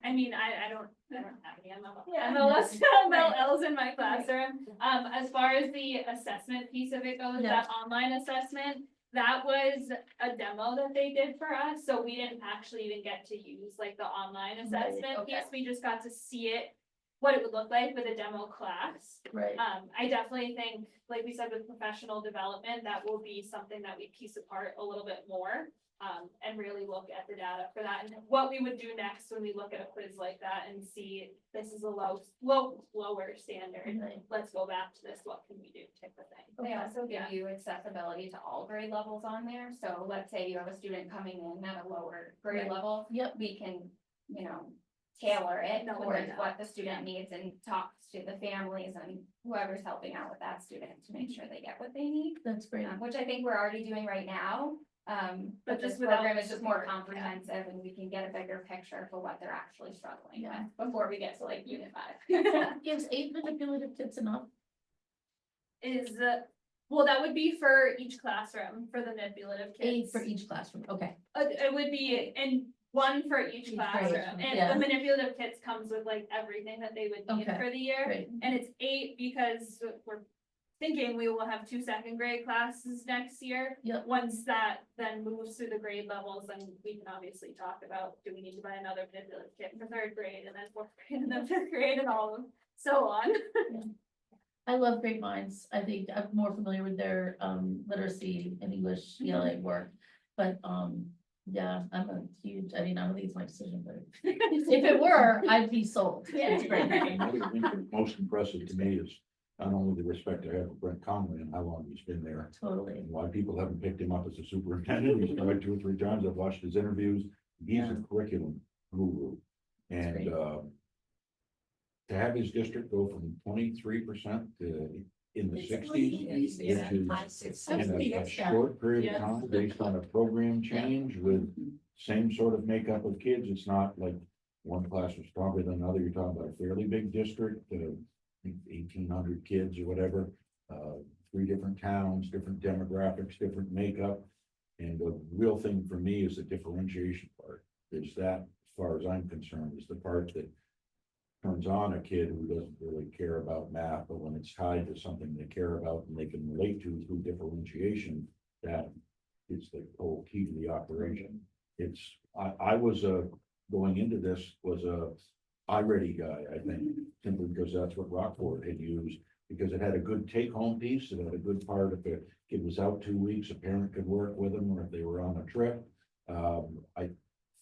I mean, I don't have any Yeah. MLs in my classroom. As far as the assessment piece of it goes, Yeah. that online assessment, that was a demo that they did for us, so we didn't actually even get to use like the online assessment okay. piece, we just got to see it, what it would look like with a demo class. Right. I definitely think, like we said, with professional development, that will be something that we piece apart a little bit more. And really look at the data for that, and what we would do next when we look at a quiz like that and see this is a lower standard. Right. Let's go back to this, what can we do type of thing. They also give Yeah. you accessibility to all grade levels on there, so let's say you have a student coming in at a lower grade Right. level. Yep. We can, tailor it No, towards yeah. what the student needs and talk to the families and whoever's helping out with that student to make sure they get what they need. That's great. Which I think we're already doing right now. But this just without program the is just more support, yeah. comprehensive and we can get a bigger picture for what they're actually struggling Yeah. with before we get to like unit 5. Gives 8 manipulative kids enough. Well, that would be for each classroom, for the manipulative 8 kids. for each classroom, okay. It would be in one for each Each classroom, grade, and yeah. the manipulative kits comes with like everything that they would need Okay, for the year. Great. And it's 8 because we're thinking we will have 2 second grade classes next year. Yep. Once that then moves through the grade levels, then we can obviously talk about, do we need to buy another manipulative kit for 3rd grade and then 4th grade and then 5th grade and all of so on. I love Great Minds. I think I'm more familiar with their literacy and English ELA work. But yeah, I'm a huge, I don't think it's my decision, but if it were, I'd be sold. It's great. Most impressive to me is not only the respect I have for Brent Conway and how long he's been there, Totally. and why people haven't picked him up as a superintendent. He's tried 2 or 3 times. I've watched his interviews. He's a curriculum guru. And great. to have his district go from 23% to in the It's 60s, which is in a short period of time, based on a program change with same sort of makeup of kids. It's not like one class is stronger than another. You're talking about a fairly big district, 1,800 kids or whatever, 3 different towns, different demographics, different makeup. And the real thing for me is the differentiation part. Is that, as far as I'm concerned, is the part that turns on a kid who doesn't really care about math, but when it's tied to something they care about and they can relate to through differentiation, that is the whole key to the operation. It's, I was going into this was a iReady guy, I think, simply because that's what Rockport had used. Because it had a good take-home piece, it had a good part if the kid was out 2 weeks, a parent could work with them, or if they were on a trip. I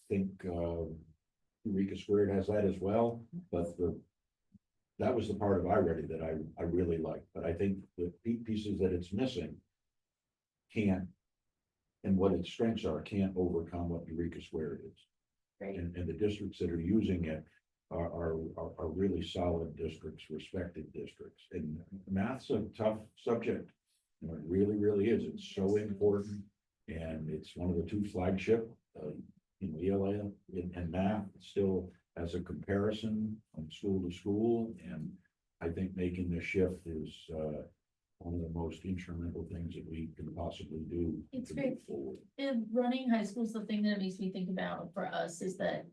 think, Eureka Squared has that as well, but that was the part of iReady that I really liked, but I think the pieces that it's missing can't, and what its strengths are, can't overcome what Eureka Squared is. Great. And the districts that are using it are really solid districts, respected districts, and math's a tough subject. You know, it really, really is. It's so important, and it's one of the two flagship, ELA and math still as a comparison from school to school, and I think making the shift is one of the most instrumental things that we can possibly do. It's to great. move forward. In running high schools, the thing that it makes me think about for us is that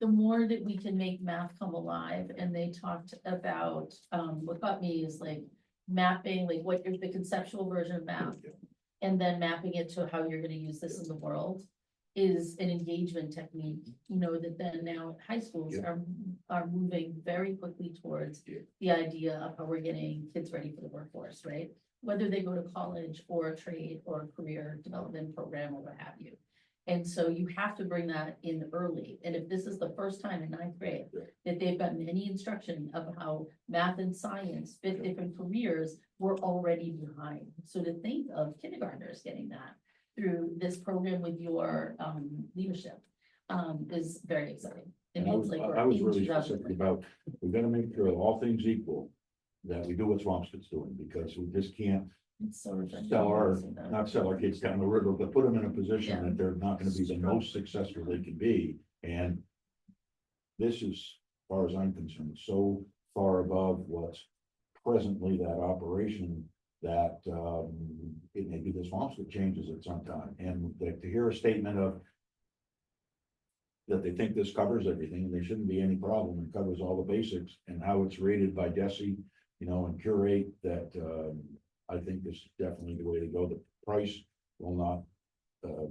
the more that we can make math come alive, and they talked about, what got me is like mapping, like what is the conceptual version of math, and then mapping it to how you're gonna use this in the world is an engagement technique, you know, that then now high schools are moving very quickly towards the idea of how we're getting kids ready for the workforce, right? Whether they go to college or a trade or a career development program or what have you. And so you have to bring that in early. And if this is the first time in ninth grade that they've gotten any instruction of how math and science fit different careers, we're already behind. So to think of kindergartners getting that through this program with your leadership is very exciting. It And I means was, like I we're was into really that. specific about, we gotta make sure all things equal, that we do what Swampscott's doing, because we just can't It's so refreshing sell our, to see that. not sell our kids down the river, but put them in a position Yeah. that they're not gonna be the most successful they can be. And this is, as far as I'm concerned, so far above what's presently that operation that it may be the Swampscott changes at some time. And to hear a statement of that they think this covers everything, and there shouldn't be any problem, and covers all the basics, and how it's rated by DESI, you know, and Curate, that I think this is definitely the way to go. The price will not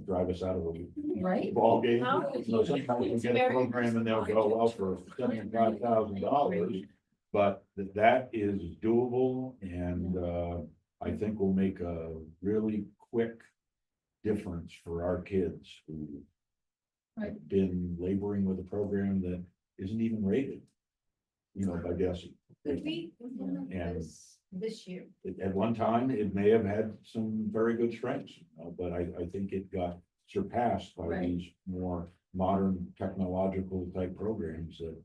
drive us out of the Right? ball game. No, You know, sometimes you get a program and they'll go, well, for $75,000, but that is doable, and I think will make a really quick difference for our kids who have been laboring with a program that isn't even rated, you know, by DESI. Could we implement And- this year? At one time, it may have had some very good strengths, but I think it got surpassed by Right. these more modern technological type programs that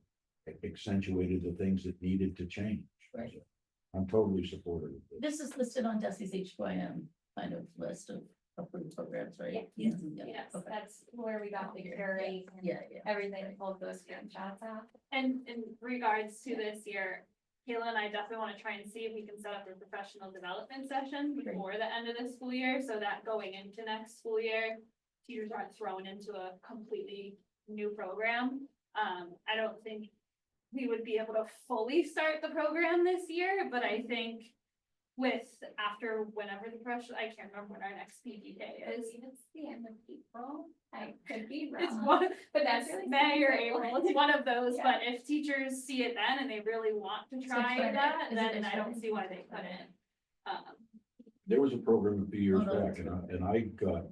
accentuated the things that needed to change. Right. I'm totally supportive of this. This is listed on DESI's HYM kind of list of approved programs, right? Yes, Yeah, yes, okay. that's where we got the curate and Yeah, everything, pulled those screenshots out. And in regards to this year, Kayla and I definitely want to try and see if we can set up a professional development session before the end of the school year, so that going into next school year, teachers aren't thrown into a completely new program. I don't think we would be able to fully start the program this year, but I think with after whenever the professional, I can't remember when our next PPK I is. believe it's the end of April. I could be It's wrong. one, But that's that's really May or soon. April, it's one of those, Yeah. but if teachers see it then and they really want to try try it. that, Is it then I don't exciting? see why they couldn't. There was a program a few years Oh, no, back, that's and I got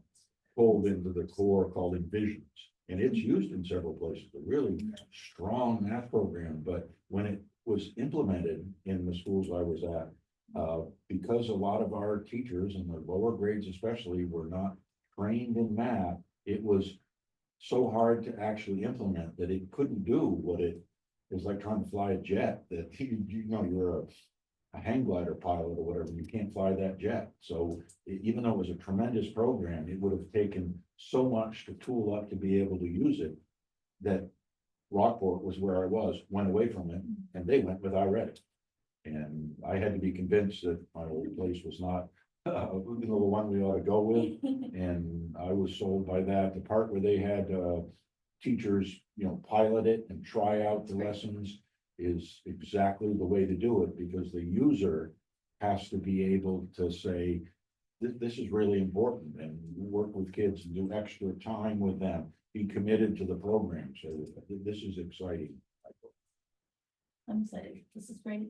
pulled into the core called Envisions. And it's used in several places, a really strong math program, but when it was implemented in the schools I was at, because a lot of our teachers and the lower grades especially were not trained in math, it was so hard to actually implement that it couldn't do what it was like trying to fly a jet, that you know, you're a hang glider pilot or whatever, you can't fly that jet. So even though it was a tremendous program, it would have taken so much to tool up to be able to use it, that Rockport was where I was, went away from it, and they went with iReady. And I had to be convinced that my old place was not, the one we ought to go with. And I was sold by that. The part where they had teachers, you know, pilot it and try out the lessons is exactly the way to do it, because the user has to be able to say, this is really important, and work with kids and do extra time with them, be committed to the program, so this is exciting. I'm excited. This is great.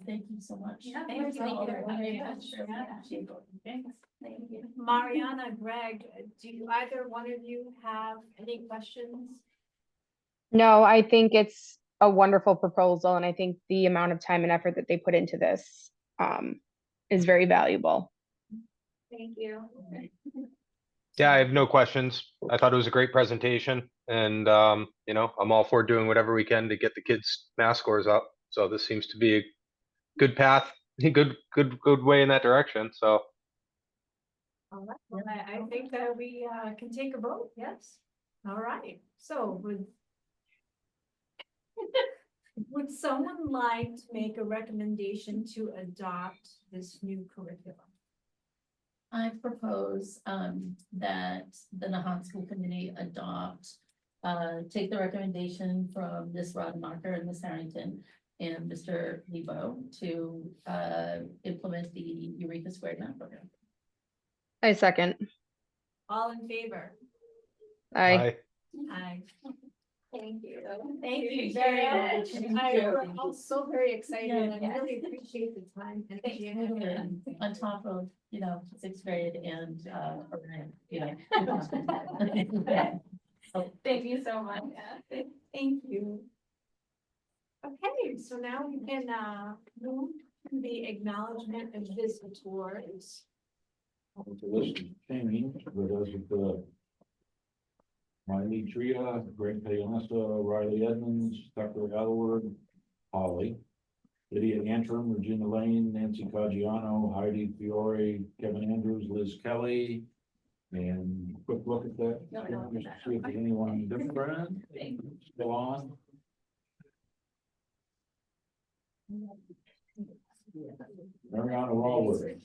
Thank you so much. Yeah, Thank you all very very much. much. Really Yeah. appreciate it. Thanks. Thank you. Mariana, Greg, do you, either one of you have any questions? No, I think it's a wonderful proposal, and I think the amount of time and effort that they put into this is very valuable. Thank you. Yeah, I have no questions. I thought it was a great presentation and, you know, I'm all for doing whatever we can to get the kids' math scores up. So this seems to be a good path, a good way in that direction. So All right, well, I think that we can take a vote, yes? All right, so would someone like to make a recommendation to adopt this new curriculum? I propose that the Nahant School Committee adopt, take the recommendation from Ms. Rodemacher and Ms. Harrington and Mr. Lebo to implement the Eureka Squared Math Program. I second. All in favor? Aye. Aye. Thank you. Thank you very much. We're all so very excited and Yeah. I really appreciate the time. and Thank the you. energy. On top of, sixth grade and, Thank you so much. Thank you. Okay, so now we can move to the acknowledgement of visitors. The list is changed, but as of the Miley Tria, Greg Payasa, Riley Edmonds, Tucker Elward, Holly, Lydia Antrim, Regina Lane, Nancy Caggiano, Heidi Fiore, Kevin Andrews, Liz Kelly. And quick look at that, just to see if there's anyone different, still on. Mariana Rawwood.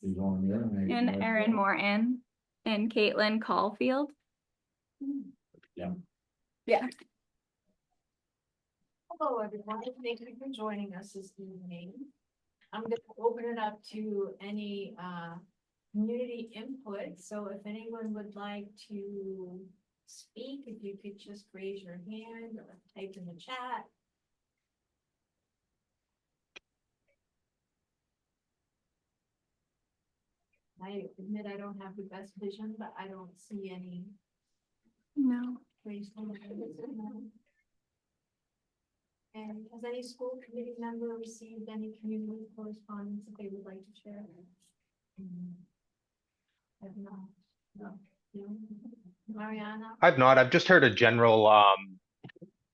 She's on there. And Erin Morton and Caitlin Caulfield. Hello, everyone. Thank you for joining us this evening. I'm going to open it up to any community input. So if anyone would like to speak, if you could just raise your hand or type in the chat. I admit I don't have the best vision, but I don't see any No. raised hand. And has any school committee member received any community correspondence that they would like to share? Have not. No. Mariana? I've not. I've just heard a general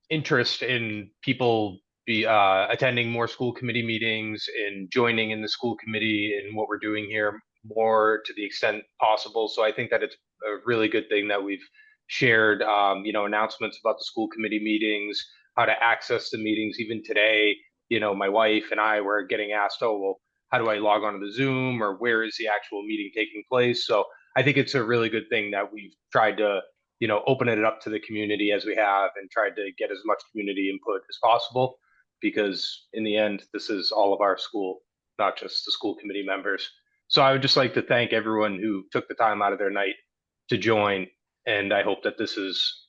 interest in people attending more school committee meetings and joining in the school committee and what we're doing here more to the extent possible. So I think that it's a really good thing that we've shared announcements about the school committee meetings, how to access the meetings. Even today, my wife and I were getting asked, oh, well, how do I log on to the Zoom, or where is the actual meeting taking place? So I think it's a really good thing that we've tried to open it up to the community as we have and tried to get as much community input as possible, because in the end, this is all of our school, not just the school committee members. So I would just like to thank everyone who took the time out of their night to join. And I hope that this is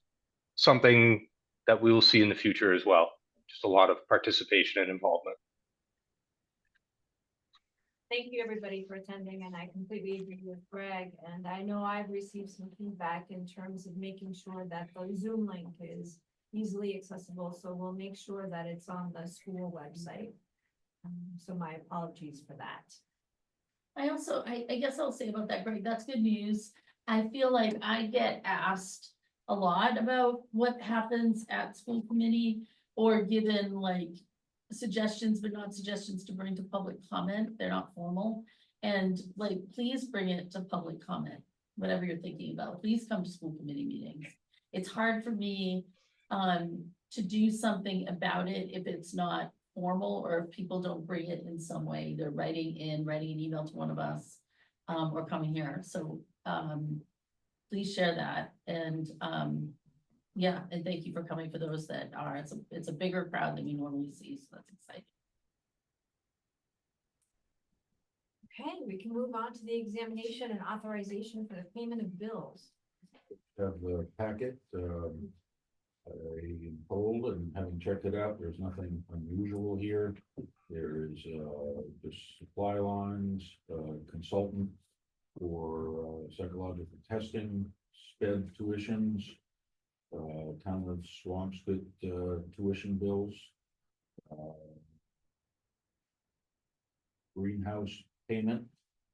something that we will see in the future as well. Just a lot of participation and involvement. Thank you, everybody, for attending, and I completely agree with Greg. And I know I've received some feedback in terms of making sure that the Zoom link is easily accessible. So we'll make sure that it's on the school website. So my apologies for that. I guess I'll say about that, Greg, that's good news. I feel like I get asked a lot about what happens at school committee, or given like suggestions, but not suggestions to bring to public comment. They're not formal. And like, please bring it to public comment, whatever you're thinking about. Please come to school committee meetings. It's hard for me to do something about it if it's not formal, or if people don't bring it in some way, either writing an email to one of us or coming here. So please share that. And yeah, and thank you for coming for those that are. It's a bigger crowd than we normally see, so that's exciting. Okay, we can move on to the examination and authorization for the payment of bills. Have the packet, I pulled and having checked it out, there's nothing unusual here. There's, just supply lines, consultant for, psychological testing, sped tuitions, town of Swampscott, tuition bills, greenhouse payment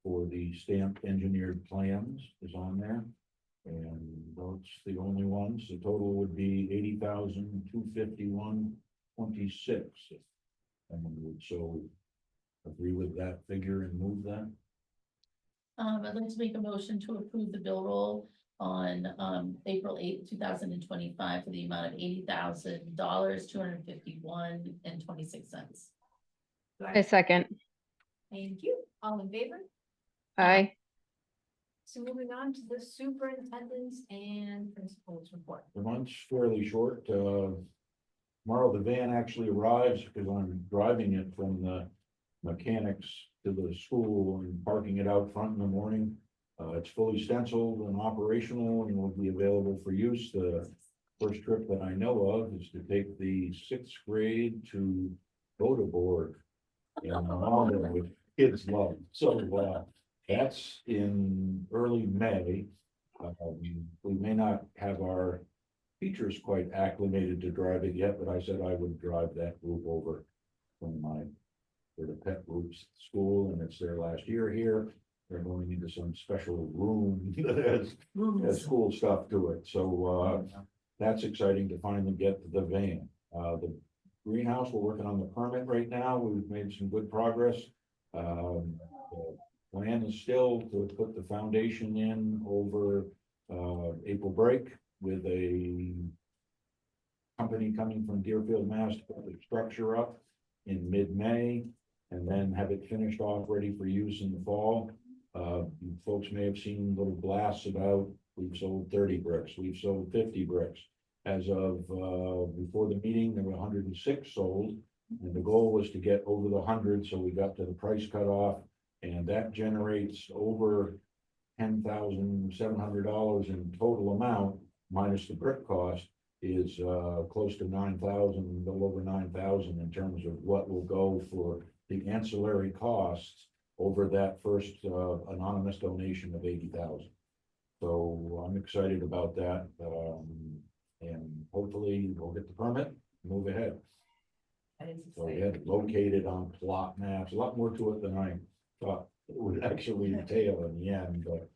for the stamped engineered plans is on there. And that's the only ones. The total would be 80,251.26. And would so agree with that figure and move that. I'd like to make a motion to approve the bill roll on, April 8th, 2025 for the amount of $80,000, 251.26. Do I- I second. Thank you. All in favor? Aye. So moving on to the superintendent's and principal's report. The month's fairly short. Tomorrow the van actually arrives because I'm driving it from the mechanics to the school and parking it out front in the morning. It's fully stenciled and operational and will be available for use. The first trip that I know of is to take the 6th grade to Boda board. And which kids love. So, that's in early May. We may not have our teachers quite acclimated to driving yet, but I said I would drive that group over from for the pet groups school, and it's their last year here. They're going into some special room that has school stuff to it. So, that's exciting to finally get the van. The greenhouse, we're working on the permit right now. We've made some good progress. The plan is still to put the foundation in over April break with a company coming from Deerfield, Mass. To put the structure up in mid-May and then have it finished off ready for use in the fall. You folks may have seen little blasts about we've sold 30 bricks, we've sold 50 bricks. As of before the meeting, there were 106 sold, and the goal was to get over the 100, so we got to the price cutoff, and that generates over $10,700 in total amount, minus the brick cost, is close to 9,000, a little over 9,000 in terms of what will go for the ancillary costs over that first anonymous donation of 80,000. So I'm excited about that. And hopefully we'll get the permit, move ahead. So we had it located on plot maps, a lot more to it than I thought it would actually entail in the end, but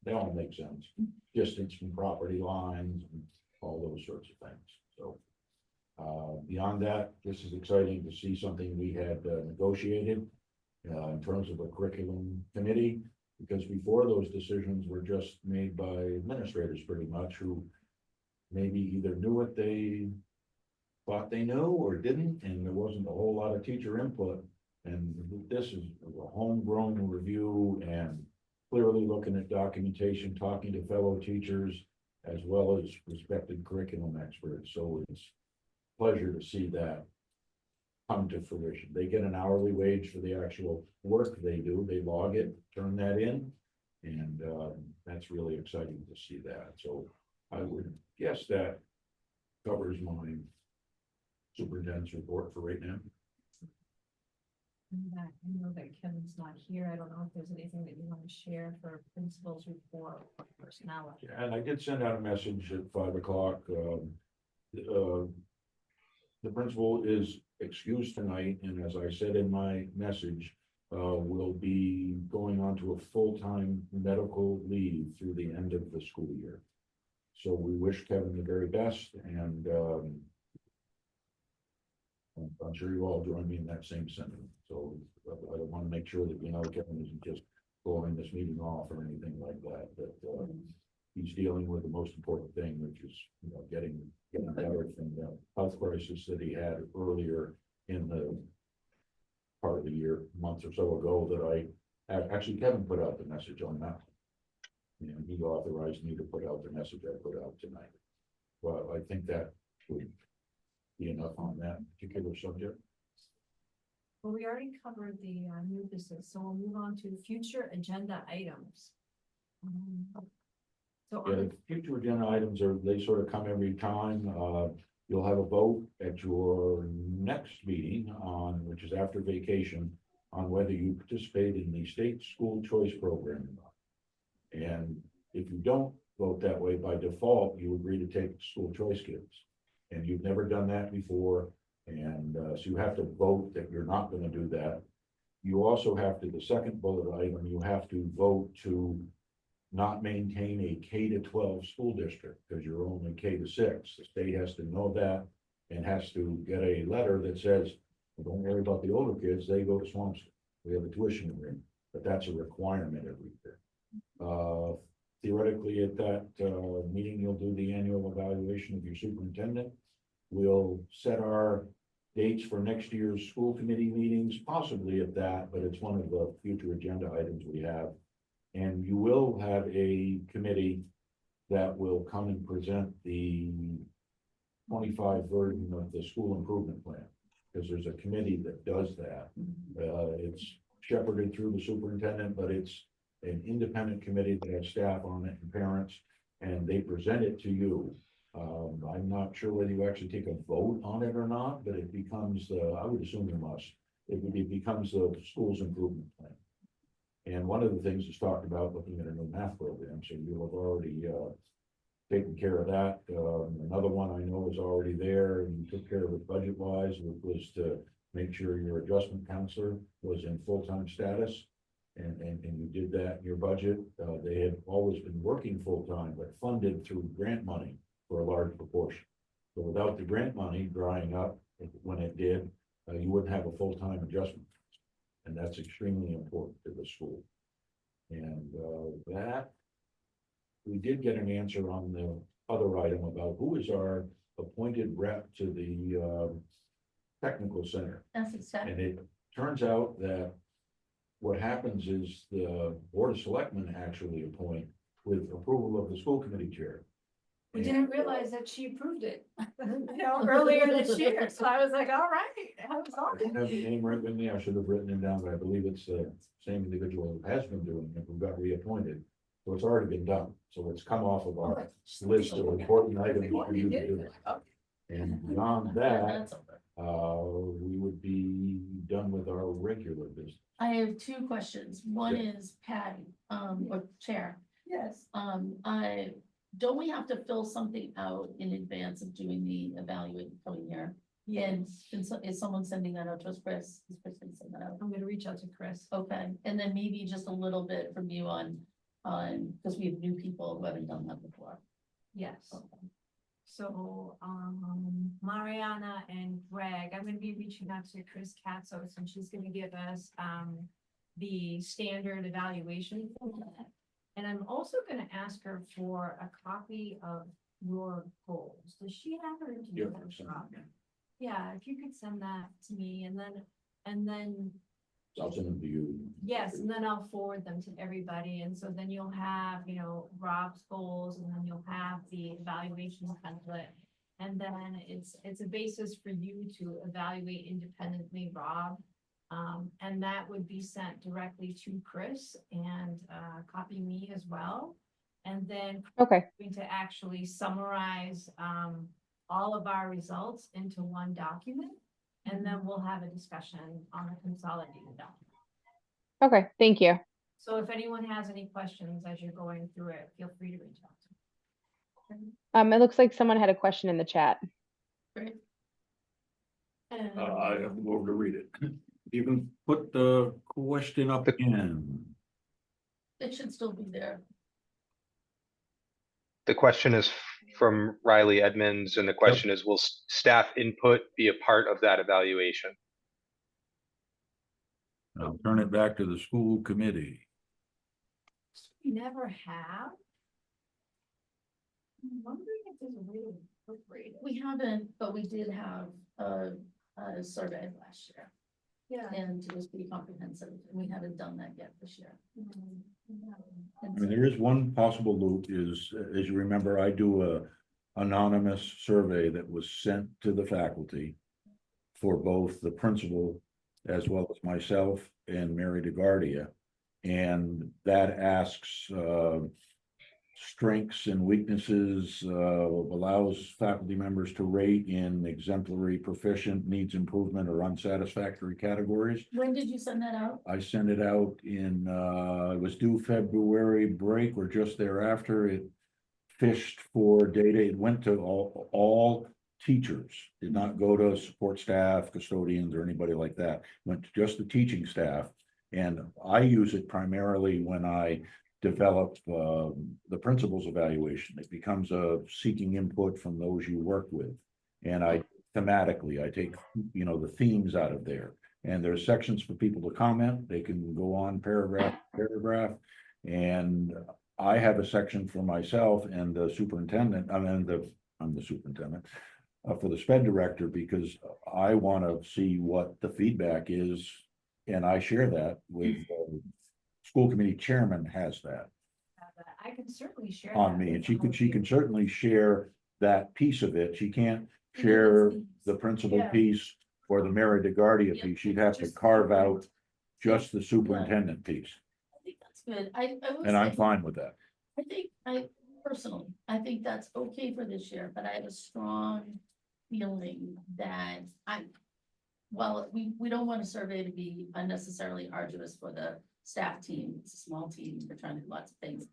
they all make sense. Distance from property lines and all those sorts of things. So beyond that, this is exciting to see something we had negotiated in terms of a curriculum committee, because before those decisions were just made by administrators pretty much, who maybe either knew what they thought they knew or didn't, and there wasn't a whole lot of teacher input. And this is a homegrown review and clearly looking at documentation, talking to fellow teachers, as well as respected curriculum experts. So it's a pleasure to see that come to fruition. They get an hourly wage for the actual work they do. They log it, turn that in, and that's really exciting to see that. So I would guess that covers my superintendent's report for right now. I know that Kevin's not here. I don't know if there's anything that you want to share for principal's report or personnel. And I did send out a message at 5 o'clock. The principal is excused tonight, and as I said in my message, will be going on to a full-time medical leave through the end of the school year. So we wish Kevin the very best, and I'm sure you all join me in that same sentiment. So I want to make sure that, Kevin isn't just blowing this meeting off or anything like that, that he's dealing with the most important thing, which is, getting better from the health crisis that he had earlier in the part of the year, months or so ago, that actually Kevin put out the message on that. And he authorized me to put out the message I put out tonight. Well, I think that would be enough on that particular subject. Well, we already covered the new business, so we'll move on to future agenda items. So Yeah, on the future agenda items are, they sort of come every time. You'll have a vote at your next meeting on, which is after vacation, on whether you participate in the state school choice program. or not. And if you don't vote that way, by default, you agree to take school choice kids. And you've never done that before, and so you have to vote that you're not gonna do that. You also have to, the second bullet item, you have to vote to not maintain a K-12 school district, because you're only K-6. The state has to know that and has to get a letter that says, well, don't worry about the older kids, they go to Swampscott. We have a tuition agreement, but that's a requirement every year. Theoretically, at that meeting, you'll do the annual evaluation of your superintendent. We'll set our dates for next year's school committee meetings, possibly at that, but it's one of the future agenda items we have. And you will have a committee that will come and present the 25 version of the school improvement plan, because there's a committee that does that. It's shepherded through the superintendent, but it's an independent committee that has staff on it and parents, and they present it to you. I'm not sure whether you actually take a vote on it or not, but it becomes, I would assume you must, it becomes the school's improvement plan. And one of the things is talked about looking at a new math program, so you'll have already taken care of that. Another one I know is already there and you took care of it budget wise, which was to make sure your adjustment counselor was in full-time status. And you did that in your budget. They had always been working full-time, but funded through grant money for a large proportion. So without the grant money drying up, when it did, you wouldn't have a full-time adjustment. And that's extremely important to the school. And that, we did get an answer on the other item about who is our appointed rep to the technical center. That's exactly. And it turns out that what happens is the Board of Selectmen actually appoint with approval of the school committee chair. We didn't realize that she approved it, earlier this year, so I was like, all right, I was I on don't it. have the name right with me. I should have written it down, but I believe it's the same individual who has been doing it, who got reappointed. So it's already been done. So it's come off of our list of important items for you to do. And beyond that, we would be done with our regular business. I have two questions. One is Patty, or Chair. Yes. Don't we have to fill something out in advance of doing the evaluation coming here? And is someone sending that out to us, Chris? Is Chris gonna send that out? I'm gonna reach out to Chris. Okay, and then maybe just a little bit from you on, because we have new people who haven't done that before. Yes. Okay. So, Mariana and Greg, I'm gonna be reaching out to Chris Katzos, and she's gonna give us, the standard evaluation format. And I'm also gonna ask her for a copy of your goals. Does she have her? Do you have a copy? Yeah, if you could send that to me, and then, I'll send them to you. yes, and then I'll forward them to everybody, and so then you'll have, Rob's goals, and then you'll have the evaluation template. And then it's a basis for you to evaluate independently, Rob. And that would be sent directly to Chris and, copy me as well. And then Okay, going to actually summarize, all of our results into one document. And then we'll have a discussion on the consolidated document. okay, thank you. So if anyone has any questions as you're going through it, feel free to reach out to me. It looks like someone had a question in the chat. Great. I have to go over to read it. You can put the question up again. It should still be there. The question is from Riley Edmonds, and the question is, will staff input be a part of that evaluation? I'll turn it back to the school committee. We never have. I'm wondering if there's a way to incorporate it. We haven't, but we did have a survey last year, Yeah. and it was pretty comprehensive, and we haven't done that yet this year. I mean, there is one possible loop is, as you remember, I do a anonymous survey that was sent to the faculty for both the principal as well as myself and Mary DeGuardia. And that asks, strengths and weaknesses, allows faculty members to rate in exemplary, proficient, needs improvement, or unsatisfactory categories. When did you send that out? I sent it out in, it was due February break or just thereafter. It fished for data. It went to all teachers, did not go to support staff, custodians, or anybody like that. Went to just the teaching staff. And I use it primarily when I develop the principal's evaluation. It becomes a seeking input from those you work with. And I thematically, I take, the themes out of there. And there's sections for people to comment. They can go on paragraph, paragraph. And I have a section for myself and the superintendent, I'm the superintendent, for the sped director, because I want to see what the feedback is. And I share that with, school committee chairman has that I can certainly share. on that me, with and all of she you. can certainly share that piece of it. She can't share the principal Yeah. piece or the Mary DeGuardia Yeah, piece. She'd have to just carve the out just the superintendent piece, I think that's good. I will and I'm say- fine with that. I think that's okay for this year, but I have a strong feeling that well, we don't want a survey to be unnecessarily arduous for the staff team. It's a small team, they're trying to do lots of things.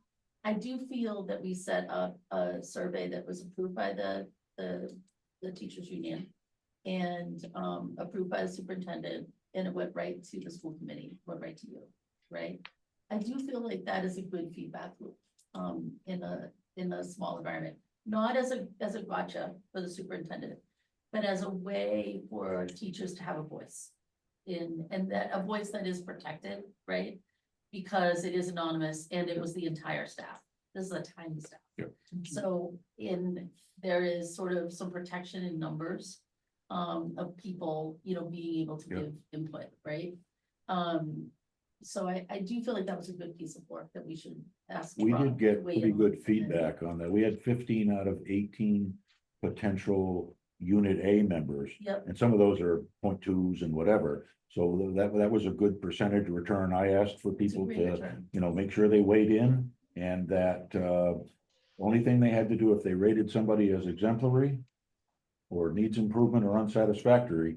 I do feel that we set up a survey that was approved by the teachers union and approved by the superintendent, and it went right to the school committee, went right to you, right? I do feel like that is a good feedback loop in a small environment, not as a gotcha for the superintendent, but as a way for teachers to have a voice and that a voice that is protected, right? Because it is anonymous and it was the entire staff. This is a tiny staff. Yep. So there is sort of some protection in numbers of people, being able to Yep. give input, right? So I do feel like that was a good piece of work that we should ask. We Rob did to get weigh pretty in good on. feedback on that. We had 15 out of 18 potential Unit A members. Yep, And some of those are 0.2s and whatever. So that was a good percentage return. I asked for it's a people great to, return. make sure they weighed in, and that only thing they had to do if they rated somebody as exemplary or needs improvement or unsatisfactory,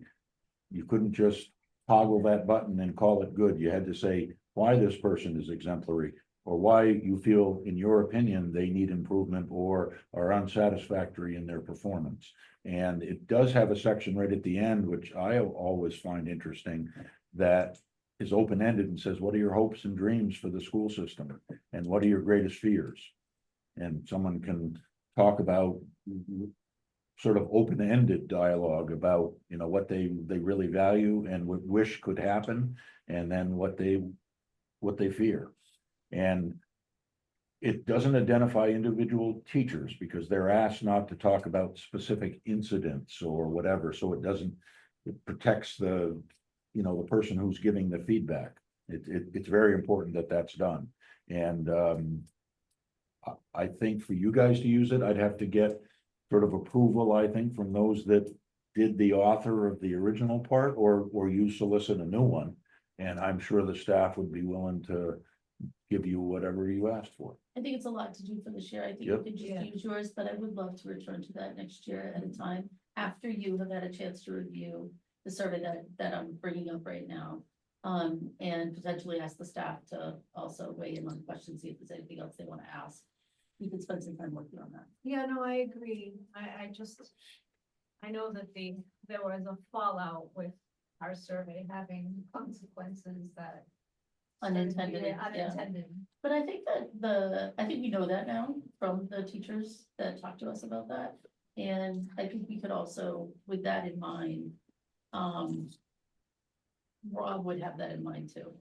you couldn't just toggle that button and call it good. You had to say why this person is exemplary, or why you feel, in your opinion, they need improvement or are unsatisfactory in their performance. And it does have a section right at the end, which I always find interesting, that is open-ended and says, what are your hopes and dreams for the school system? And what are your greatest fears? And someone can talk about sort of open-ended dialogue about, what they really value and what wish could happen, and then what they fear. And it doesn't identify individual teachers because they're asked not to talk about specific incidents or whatever, so it protects the person who's giving the feedback. It's very important that that's done. And I think for you guys to use it, I'd have to get sort of approval, I think, from those that did the author of the original part, or you solicit a new one. And I'm sure the staff would be willing to give you whatever you asked for. I think it's a lot to do for this year. I think you Yep. could just Yeah. use yours, but I would love to return to that next year at a time after you have had a chance to review the survey that I'm bringing up right now. And potentially ask the staff to also weigh in on questions, see if there's anything else they want to ask. We could spend some time working on that. Yeah, no, I agree. I know that there was a fallout with our survey having consequences that. Unintended, yeah. Unintended. But I think I think we know that now from the teachers that talked to us about that. And I think we could also, with that in mind, Rob would have that in mind too,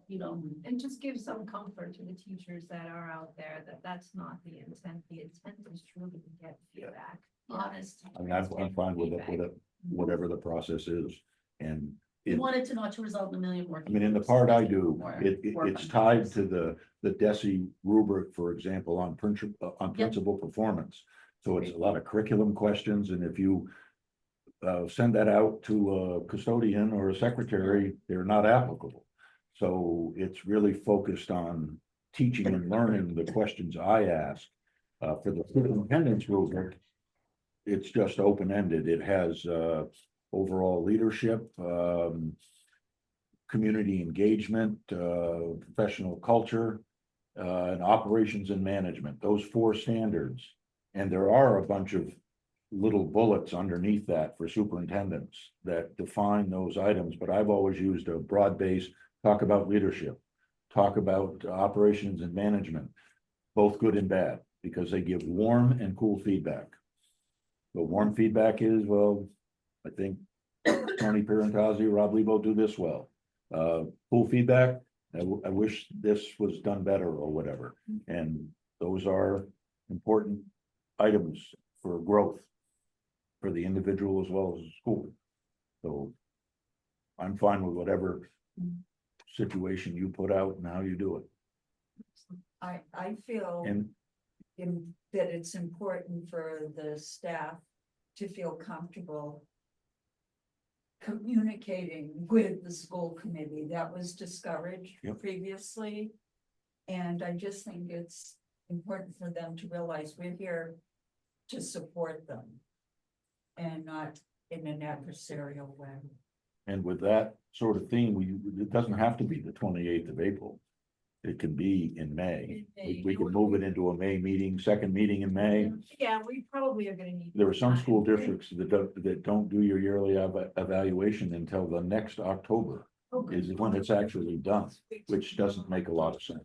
And just give some comfort to the teachers that are out there that that's not the intent. The intent is truly to get feedback, Yeah. honest. I mean, I'm fine with feedback. it, whatever the process is. And We wanted to not result in a million more. I mean, in the part I do, it's tied to the DESI rubric, for example, on principal performance. So it's a lot of curriculum questions, and if you send that out to a custodian or a secretary, they're not applicable. So it's really focused on teaching and learning the questions I ask. For the superintendent's rubric, it's just open-ended. It has overall leadership, community engagement, professional culture, and operations and management, those 4 standards. And there are a bunch of little bullets underneath that for superintendents that define those items, but I've always used a broad base, talk about leadership, talk about operations and management, both good and bad, because they give warm and cool feedback. The warm feedback is, well, I think Tony Pirantazzi, Rob Lebo do this well. Cool feedback, I wish this was done better or whatever. And those are important items for growth for the individual as well as the school. So I'm fine with whatever situation you put out and how you do it. I feel And that it's important for the staff to feel comfortable communicating with the school committee. That was discouraged Yep. previously. And I just think it's important for them to realize we're here to support them and not in an adversarial way. And with that sort of theme, it doesn't have to be the 28th of April. It can be in May. We can move it into a May meeting, second meeting in May. Yeah, we probably are gonna need. There are some time. school districts that don't do your yearly evaluation until the next October Okay. is when it's actually done, which doesn't make a lot of sense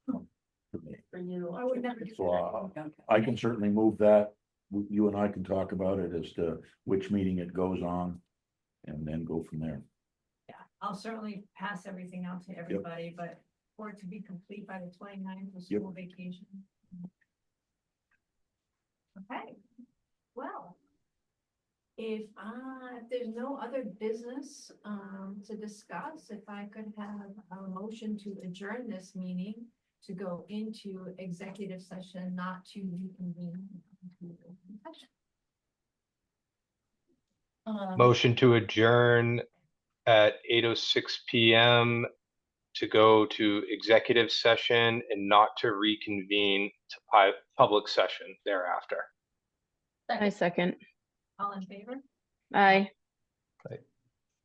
to me. For you. I would never do So that. I can certainly move that. You and I can talk about it as to which meeting it goes on and then go from there. Yeah, I'll certainly pass everything out to everybody, but for it to be complete by the 29th for school vacation. Okay, well. If there's no other business to discuss, if I could have a motion to adjourn this meeting to go into executive session, not to reconvene. into open session. Motion to adjourn at 8:06 PM to go to executive session and not to reconvene to public session thereafter. I second. All in favor? Aye.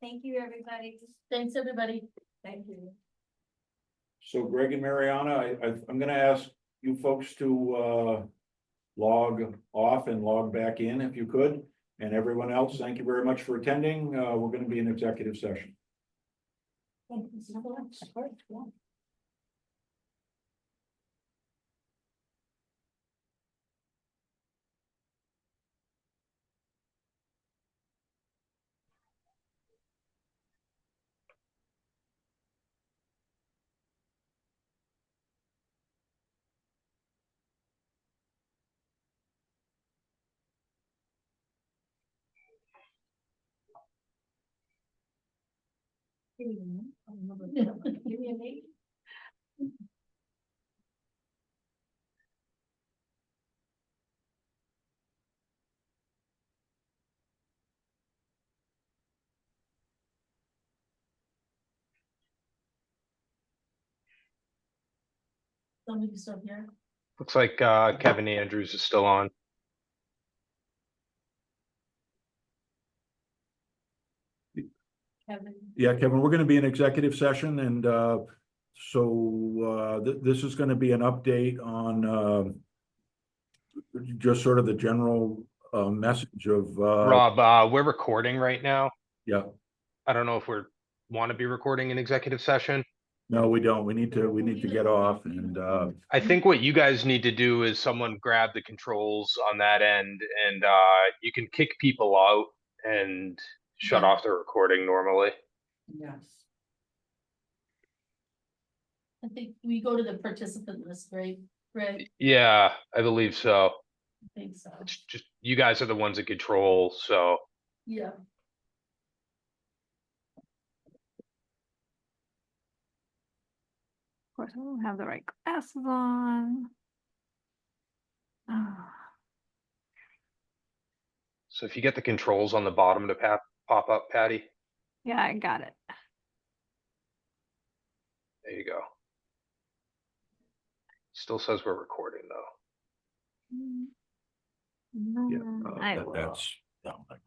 Thank you, everybody. Thanks, everybody. Thank you. So Greg and Mariana, I'm gonna ask you folks to log off and log back in if you could. And everyone else, thank you very much for attending. We're gonna be in executive session. Thank you so much. Give me a name. Somebody still here? Looks like Kevin Andrews is still on. Kevin. Yeah, Kevin, we're gonna be in executive session and this is gonna be an update on just sort of the general message of Rob, we're recording right now. yeah. I don't know if want to be recording in executive session. No, we don't. We need to get off and I think what you guys need to do is someone grab the controls on that end and you can kick people out and shut Yeah. off the recording normally. Yes. I think we go to the participant list, right? Right, Yeah, I believe so. I think so. It's just you guys are the ones in control, so Yeah. Of course, I don't have the right glasses on. So if you get the controls on the bottom to pop up, Patty, Yeah, I got it. there you go. Still says we're recording though. Yeah, I that- will. that's, yeah, like,